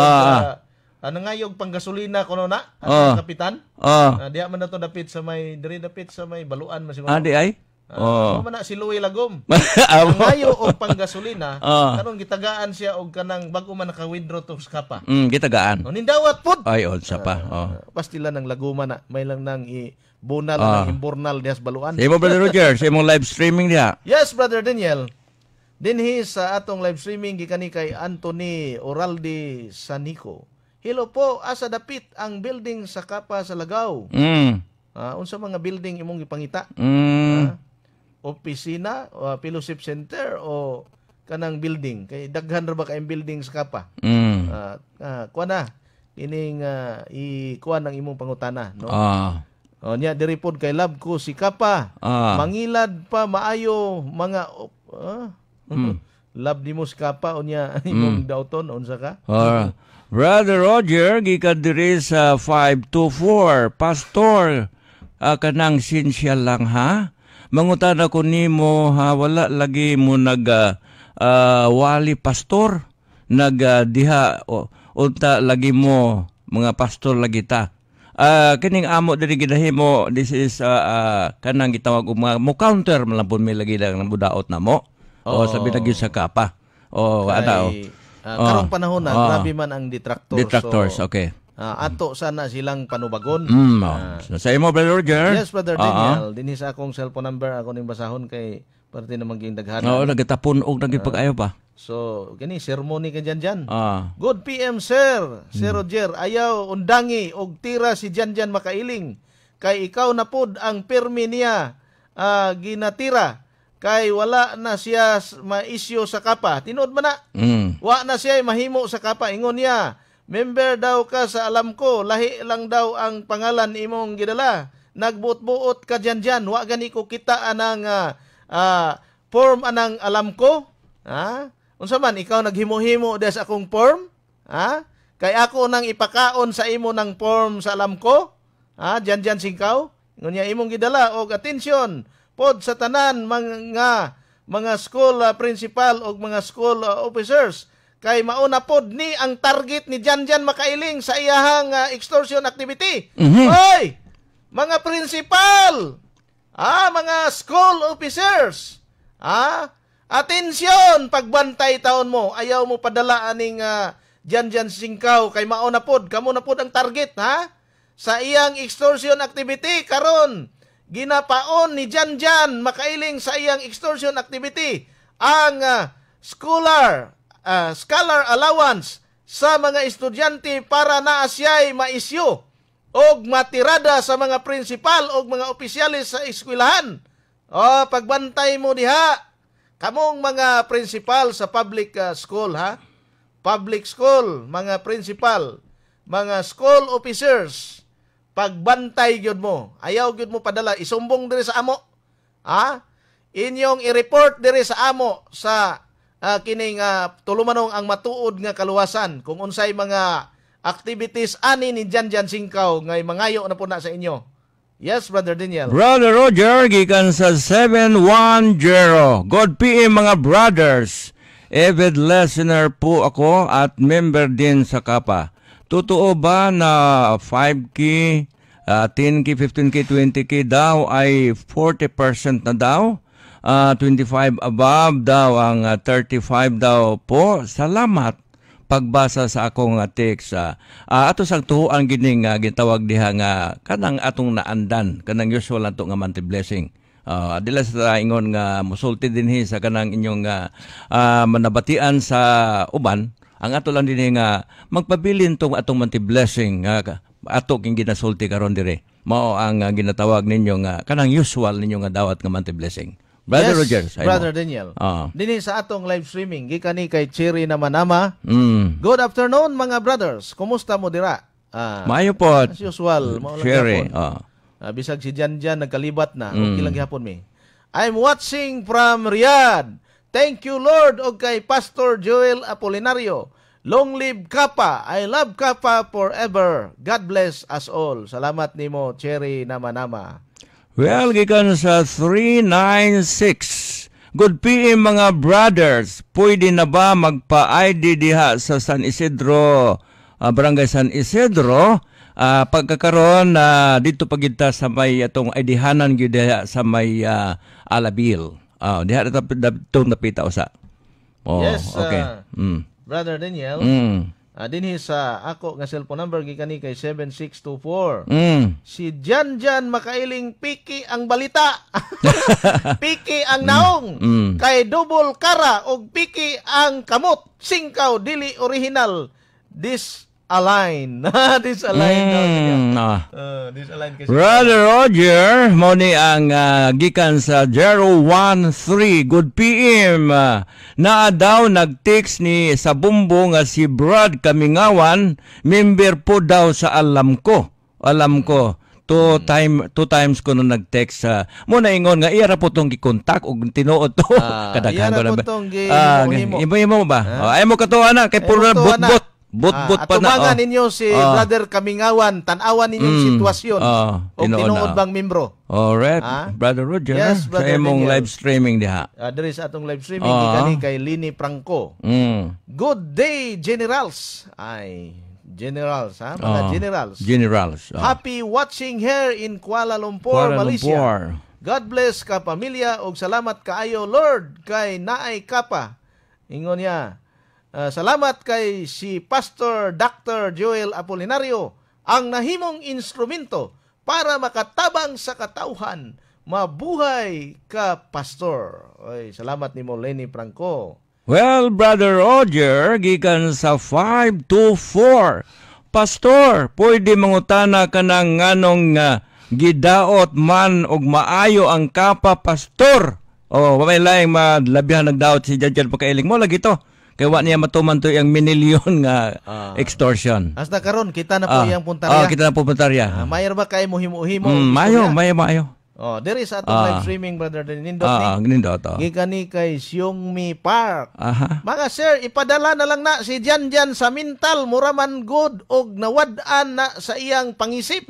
nangayog panggasolina kuno na ang kapitan. Diha man nato dapit sa may baluan man siguro. Di ay? Man na si Louie Lagom. Nangayo og panggasolina, karon gitagaan siya og kanang bag-o man naka-withdraw to sa kapa. Gitagaan. Nindawat pud. Ay, sa pa. Pastila ng Laguma na, may lang nang bunal ng imbornal diha sa baluan. Sa imo, Brother Roger, sa imong live streaming diha. Yes, Brother Daniel. Dinhi sa atong live streaming gikani kay Anthony Oraldi Sanico. Hello po, asa dapit ang building sa kapa sa Lagaw. Unsa mga building imong gipangita? Opisina, fellowship center o kanang building? Kay daghan ra ba kay building sa kapa? Kuha na ining ikuan ang imong pangutana, no? Nya diri pod kay lab ko si kapa. Mangilad pa maayo mga lab nimo si kapa unya imong dauton unsa ka? Brother Roger, gikan diri sa 524, Pastor, kanang sinsya lang ha? Mangutana ko nimo ha, wala lagi mo wali pastor, diha, unta lagi mo, mga pastor lagi ta. Kining amo diri gidahimo, this is kanang gitawag mo counter malapon mi lagi ng budaot na mo. Sabi lagi sa kapa. Karong panahon na, grabe man ang detractors. Detractors, okay. Ato sana silang panubagon. Sa imo, Brother Roger? Yes, Brother Daniel. Dinhi sa akong cellphone number, ako ning basahon kay parte na maging daghanan. Nagatapon og nagipag-ayo pa. So, kini sermoni ka Janjan. Good PM, sir. Sir Roger, ayaw undangi og tira si Janjan makailing. Kay ikaw na pod ang permi niya ginatira. Kay wala na siya ma-issue sa kapa. Tinood man na. Wa na siya mahimo sa kapa. Ingon niya, member daw ka sa alam ko, lahi lang daw ang pangalan imong gidala. Nagbuot-buot ka dyan. Wa gani ko kita anang form anang alam ko. Unsa man, ikaw naghimo-himo des akong form? Kay ako nang ipakaon sa imo ng form sa alam ko? Dyan singkaw? Ingon niya, imong gidala. Og atensyon, pod sa tanan mga school principal o mga school officers kay mauna pod ni ang target ni Janjan makailing sa iyahang extortion activity. Hoy! Mga principal! Mga school officers! Atensyon! Pagbantay taon mo, ayaw mo padala aning Janjan singkaw kay mauna pod, kamo na pod ang target, sa iyang extortion activity karon. Ginapaon ni Janjan makailing sa iyang extortion activity ang scholar allowance sa mga estudyante para na siya'y maisyo og matirada sa mga principal og mga opisyalis sa eskwelahan. Pagbantay mo diha, kamong mga principal sa public school, public school, mga principal, mga school officers, pagbantay gyud mo. Ayaw gyud mo padala, isumbong diri sa amo. Inyong i-report diri sa amo sa kining tulumanong ang matuod nga kaluwasan kung unsay mga activities ani ni Janjan Singkaw ngay mangayo na po na sa inyo. Yes, Brother Daniel. Brother Roger, gikan sa 710. God PM mga brothers. Avid listener po ako at member din sa Kapa. Totoo ba na 5K, 10K, 15K, 20K daw ay 40% na daw? 25 above daw ang 35 daw po. Salamat pagbasa sa akong text. Ato sang tuhuan gining gitawag diha nga kanang atong naandan, kanang usual nato nga monthly blessing. Adila sa ingon nga musulti dinhi sa kanang inyong manabatian sa uban. Ang ato lang dinhi nga magpabilin tong atong manti blessing ato king ginasulti karon dire. Mao ang ginatawag ninyo nga kanang usual ninyo nga dawat nga manti blessing. Brother Rogers, Brother Daniel. Dinhi sa atong live streaming gikan ni kay Cherry Namanama. Good afternoon mga brothers. Kumusta mo dira? Maayo po. As usual, Cherry. Bisag si Jan nagkalibat na. Okay lang gihapon mi. I'm watching from Riyadh. Thank you Lord og kay Pastor Joel Apolinario. Long live Kappa. I love Kappa forever. God bless us all. Salamat nimo Cherry Namanama. Well, gikan sa 396. Good PM mga brothers. Pwede na ba magpa-ID diha sa San Isidro, Barangay San Isidro? Pagkakaroon dito pagita sa may atong idihanan gyud diha sa may Alabil. Diha dito napita usa. Yes, okay. Brother Daniel. Dinhi sa ako nga cellphone number gikan ni kay 7624. Si Jan makailing piki ang balita. Piki ang naong. Kay double kara og piki ang kamot. Singkaw dili original. Disalign. Disalign disalign kasi. Brother Roger, mo ni ang gikan sa 013. Good PM. Na daw nag-text ni sa bumbo nga si Brad Kamingawan, member po daw sa Alam Ko. Two times ko nung nag-text mo na ingon nga ira po tong gikontak og tinuod to. Kadaghan ko na ba? Imo ba? Ay mo katuwa na kay puro Bot-bot pa na. Atubangan ninyo si Brother Kamingawan, tanawan ninyong sitwasyon o tinuod bang membro. Alright, Brother Roger, yes, Brother sa imong Daniel. live streaming diha. There is atong live streaming gikan kay Lini Franco. Good day, Generals. Generals, mga Generals. Generals. Happy watching here in Kuala Lumpur, Malaysia. God bless ka pamilya og salamat kaayo Lord kay naay kapa. Ingon niya. Salamat kay si Pastor Dr. Joel Apolinario ang nahimong instrumento para makatabang sa katauhan. Mabuhay ka, Pastor. Oy, salamat nimo Lenny Franco. Well, Brother Roger, gikan sa 524. Pastor, pwede mangutana ka ng nganong gidaot man og maayo ang kapa, Pastor. May laing madlabihan nagdaot si Jadjan Pakailing mo lagi to. Kaya wa niya matuman to yung minilyon nga extortion. Hasta karon kita na po iyang puntarya. Kita na po puntarya. Mayor ba kay mo himo-himo? Mayo. There is atong live streaming, Brother Nindot. Nindot. Gikan ni kay Siongmi Park. Mga sir, ipadala na lang na si Jan sa mental, muraman good og nawad-an na sa iyang pangisip.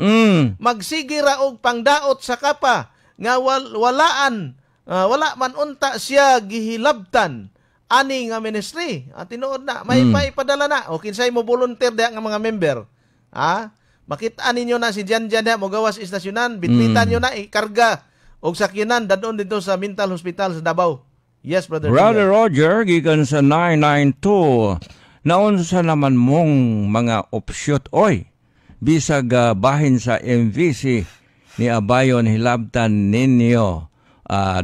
Magsigira og pangdaot sa kapa nga wala man unta siya gihilabtan. Ani nga ministry, tinuod na, may paipadala na. O kinsay mo volunteer diha nga mga member. Makita ninyo na si Jan mo gawas istasyonan, bitbitan nyo na ikarga og sakyanan dadon dito sa mental hospital sa Davao. Yes, Brother Roger, gikan sa 992. Naunsa naman mong mga opsyot bisag bahin sa MVC ni Abayon hilabtan ninyo.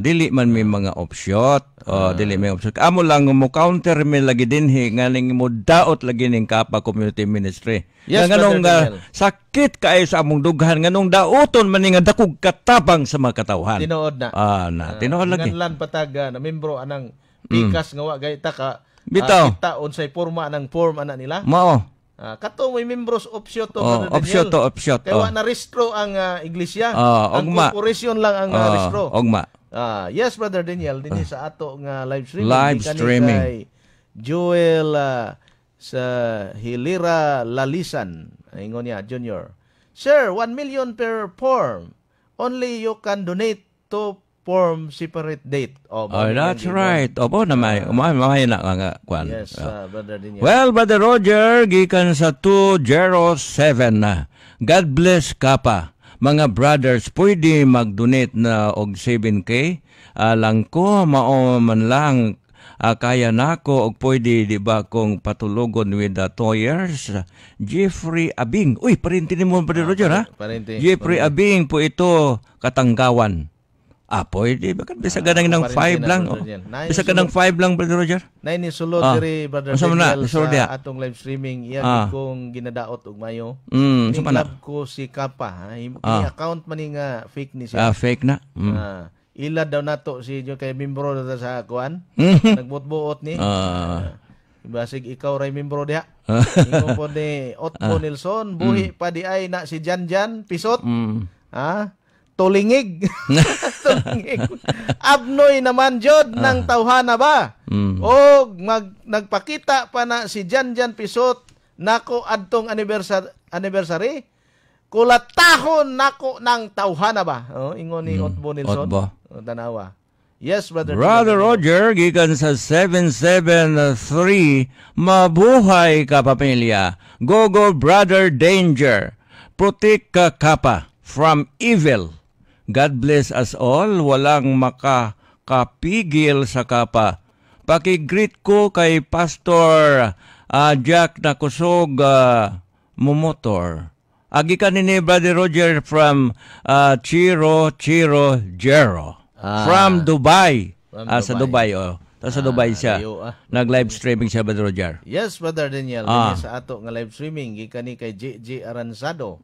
Dili man may mga opsyot dili may opsyot. Amo lang mo counter mi lagi dinhi nganing mo daot lagi ning Kapa Community Ministry. Yes, nganong sakit kaayo sa among dughan nganong daoton man nga dakog katabang sa mga katawhan. Tinuod na. Tinuod lagi. Nganlan pataga na membro anang pikas nga wa gayta ka. Bitaw. Kita unsay forma anang form ana nila. Mao. Kato may membros opsyo to. Opsyo to. Kaya wa na restro ang iglesia. Ang ogma. corporation lang ang restro. Ogma. Yes, Brother Daniel, din sa ato nga live streaming. Live streaming. Kay Joel sa Hilira Lalisan. Ingon niya, Junior. Sir, 1 million per form. Only you can donate to form separate date. That's right. Opo na may na nga kwan. Yes, Brother Daniel. Well, Brother Roger, gikan sa 207 na. God bless Kapa. Mga brothers, pwede mag-donate na og 7K. Lang ko, mao man lang kaya nako og pwede di ba kung patulogon with the 2 years. Jeffrey Abing. Uy, parinti ni mo, Brother Roger, ha? Parinti. Jeffrey Abing po ito, Katanggawan. Pwede. Bakit bisa ka ng 5 lang? Oh. Bisa ka ng 5 lang, Brother Roger? Nay ni sulod diri Brother Asa man na? Daniel Sulod diha? sa atong live streaming iya kong ginadaot og mayo. Sa mana? Love ko si Kapa. Ini account man ni nga fake ni siya. Fake na. Ilad daw nato si Joe kay membro na sa kuan. Nagbuot-buot ni. Basig ikaw ray membro diha. Ingon po ni Otto Nelson, buhi pa di ay na si Janjan Pisot. Tulingig. Tulingig. Abnoy naman jod ng tawhana ba? O nagpakita pa na si Janjan Pisot nako adtong anniversary. Kulatahon nako ng tawhana ba? Ingon ni Otbo Nelson. Tanawa. Yes, Brother Roger, gikan sa 773, mabuhay ka pamilya. Go, Brother Danger. Protect ka kapa from evil. God bless us all. Walang makakapigil sa kapa. Pakigreet ko kay Pastor Jack na kusog mumotor. Agi ka ni Brother Roger from Chiro Jero. From Dubai. Sa Dubai, sa Dubai siya. Nag-live streaming siya, Brother Roger. Yes, Brother Daniel. Sa ato nga live streaming, gikani kay JJ Aranzado.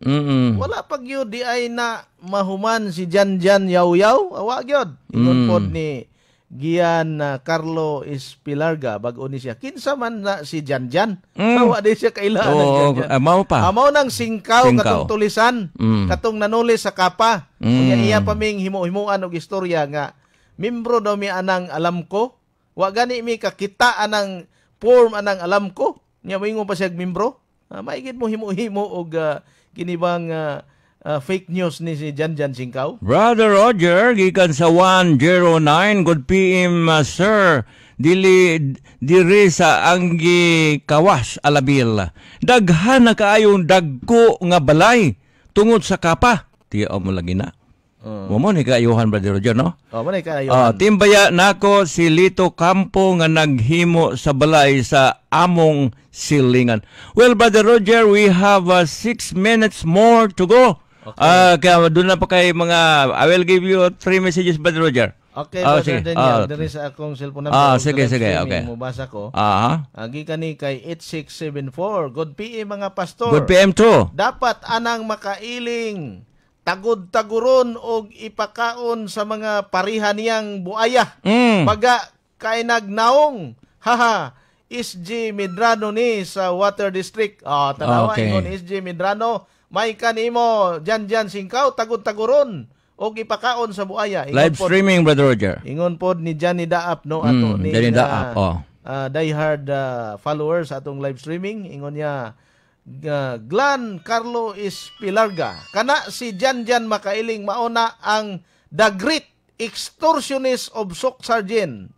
Wala pag yun, di ay na mahuman si Janjan Yaw-Yaw. Awag yun. Ingon pod ni Gian Carlo Espilarga. Bago ni siya. Kinsa man na si Janjan. Awa di siya kailangan ng Janjan. Amaw pa. Amaw ng singkaw. Katong tulisan. Katong nanulis sa kapa. Kung iya pa ming himo-himuan og istorya nga. Membro daw mi anang alam ko. Wa gani mi kakita anang form anang alam ko. Nya moingon pa siya membro. Maigid mo himo-himo og kinibang fake news ni si Janjan Singkaw. Brother Roger, gikan sa 109, good PM, sir. Diri sa Anggi Kawas, Alabil. Daghan na kaayong dagko nga balay tungod sa kapa. Tiya mo lagi na. Mo ni kaayuhan, Brother Roger, no? Mo ni kaayuhan. Timbaya nako si Lito Campo nga naghimo sa balay sa among silingan. Well, Brother Roger, we have 6 minutes more to go. Okay. Kaya doon na pa kay mga, I will give you 3 messages, Brother Roger. Okay, Brother Daniel, diri sa akong cellphone number. Sige, okay. Mubasa ko. Agi kani kay 8674. Good PM mga pastor. Good PM too. Dapat anang makailing, tagod-taguron og ipakaon sa mga parihan niyang buaya. Baga kay nagnaong. Haha. SG Medrano ni sa Water District. Tanawa ingon SG Medrano. May kanimo Janjan Singkaw tagod-taguron og ipakaon sa buaya. Live streaming, Brother Roger. Ingon pod ni Johnny Daap no ato ni Johnny Daap. diehard followers atong live streaming. Ingon niya Glan Carlo Espilarga. Kana si Janjan makailing mauna ang the great extortionist of Sok Sargent.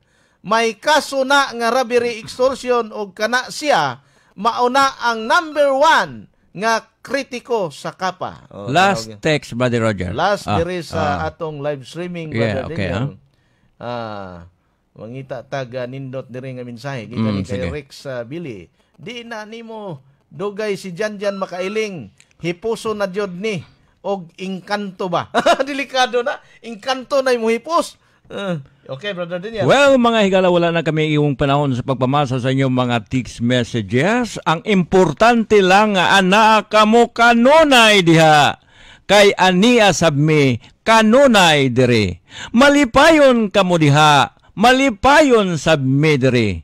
May kaso na nga robbery extortion og kana siya mauna ang number 1 nga kritiko sa kapa. Last text, Brother Roger. Last diri sa atong live streaming, Brother Daniel. Mangita taga nindot diri nga mensahe gikan kay Rex Billy. Di na nimo dugay si Janjan makailing. Hipuso na jud ni og engkanto ba? Delikado na. Engkanto na mo hipos. Okay, Brother Daniel. Well, mga higala, wala na kami iwong panahon sa pagpamasa sa inyong mga text messages. Ang importante lang nga anak kamo kanunay diha. Kay ania sabmi kanunay diri. Malipayon kamo diha. Malipayon sabmi diri.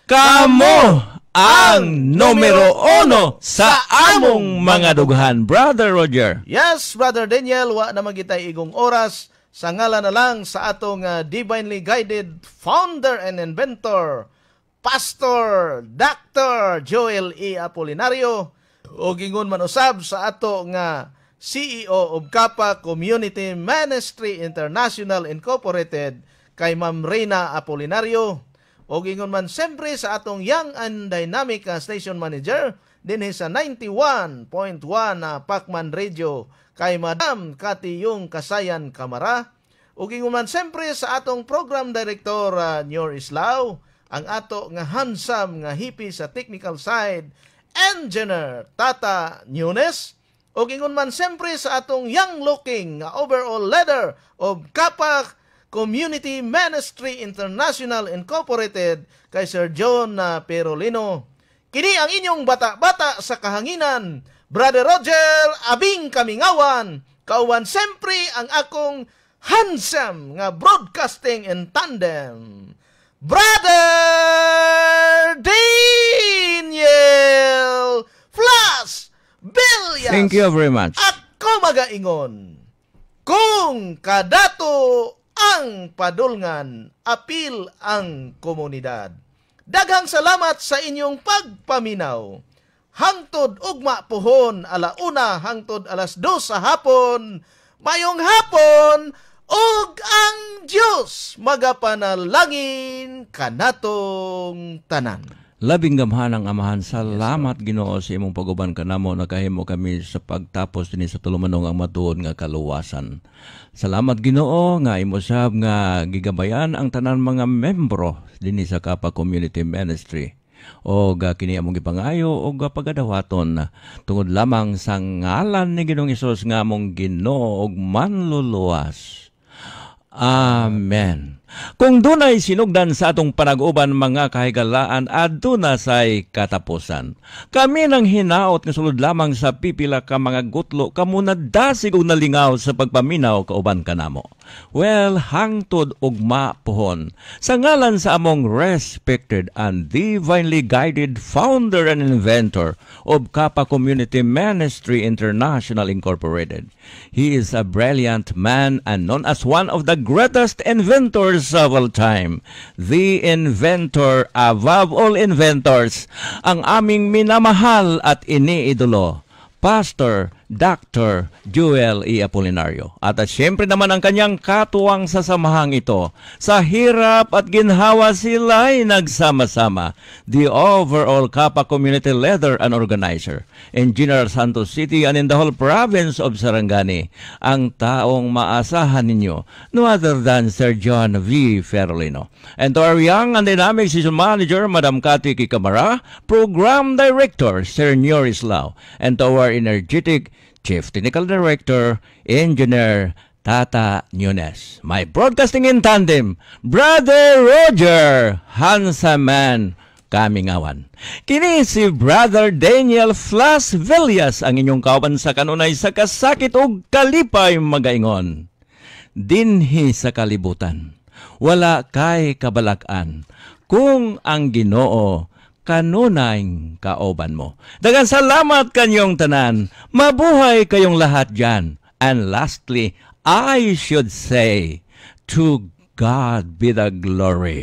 Kamo ang numero 1 sa among mga dughan. Brother Roger. Yes, Brother Daniel, wa na magitay igong oras. Sa ngalan na lang sa atong divinely guided founder and inventor, Pastor Dr. Joel E. Apolinario, o gingon man usab sa ato nga CEO of Kappa Community Ministry International Incorporated, kay Ma'am Reyna Apolinario, o gingon man siyempre sa atong young and dynamic station manager, din sa 91.1 Pacman Radio, kay Madam Katiyong Kasayan Kamara, ug inguman siyempre sa atong program director Nyor Islao, ang ato nga handsome nga hippie sa technical side, engineer Tata Nunes, ug inguman siyempre sa atong young looking nga overall leader of Kappa Community Ministry International Incorporated kay Sir John Perolino. Kini ang inyong bata-bata sa kahanginan, Brother Roger Abing Kamingawan, kauban siyempre ang akong handsome nga broadcasting in tandem, Brother Daniel Flas Villas. Thank you very much. At kumagaingon, kung kadato ang padulngan, apil ang komunidad. Daghang salamat sa inyong pagpaminaw. Hangtod ugma pohon, 1:00 hangtod 2:00 sa hapon. Mayong hapon, ug ang Dios magapanalangin kanatong tanan. Labing gamhanang amahan, salamat Ginoo sa imong paguban kanamo, nakahimo kami sa pagtapos dinhi sa tulumanong ang matuod nga kaluwasan. Salamat Ginoo nga imo sab nga gigabayan ang tanan mga membro dinhi sa Kapa Community Ministry. O kini among gipangayo o pagadawaton tungod lamang sa ngalan ni Ginoong Hesus nga among Ginoo ug manluluwas. Amen. Kung dunay sinugdan sa atong panag-uban mga kahigalaan, aduna say katapusan. Kami nang hinaot nga sulod lamang sa pipila ka mga gutlo kamo nadasig og nalingaw sa pagpaminaw kauban kanamo. Well, hangtod ugma pohon. Sa ngalan sa among respected and divinely guided founder and inventor of Kapa Community Ministry International Incorporated. He is a brilliant man and known as one of the greatest inventors of all time. The inventor above all inventors, ang aming minamahal at iniidolo, Pastor Dr. Joel E. Apolinario. At siyempre naman ang kanyang katuwang sa samahang ito. Sa hirap at ginhawa sila'y nagsama-sama. The overall Kapa Community Leader and Organizer in General Santos City and in the whole province of Sarangani. Ang taong maasahan ninyo, no other than Sir John V. Ferolino. And to our young and dynamic season manager, Madam Cathy Kikamara, Program Director, Sir Nyoris Lau. And to our energetic Chief Technical Director, Engineer Tata Nunes. My broadcasting in tandem, Brother Roger Hansaman Kamingawan. Kini si Brother Daniel Flas Villas ang inyong kauban sa kanunay sa kasakit o kalipay magaingon. Dinhi sa kalibutan, wala kay kabalak-an, kung ang Ginoo kanunay kauban mo. Daghang salamat kanyong tanan. Mabuhay kayong lahat dyan. And lastly, I should say, to God be the glory.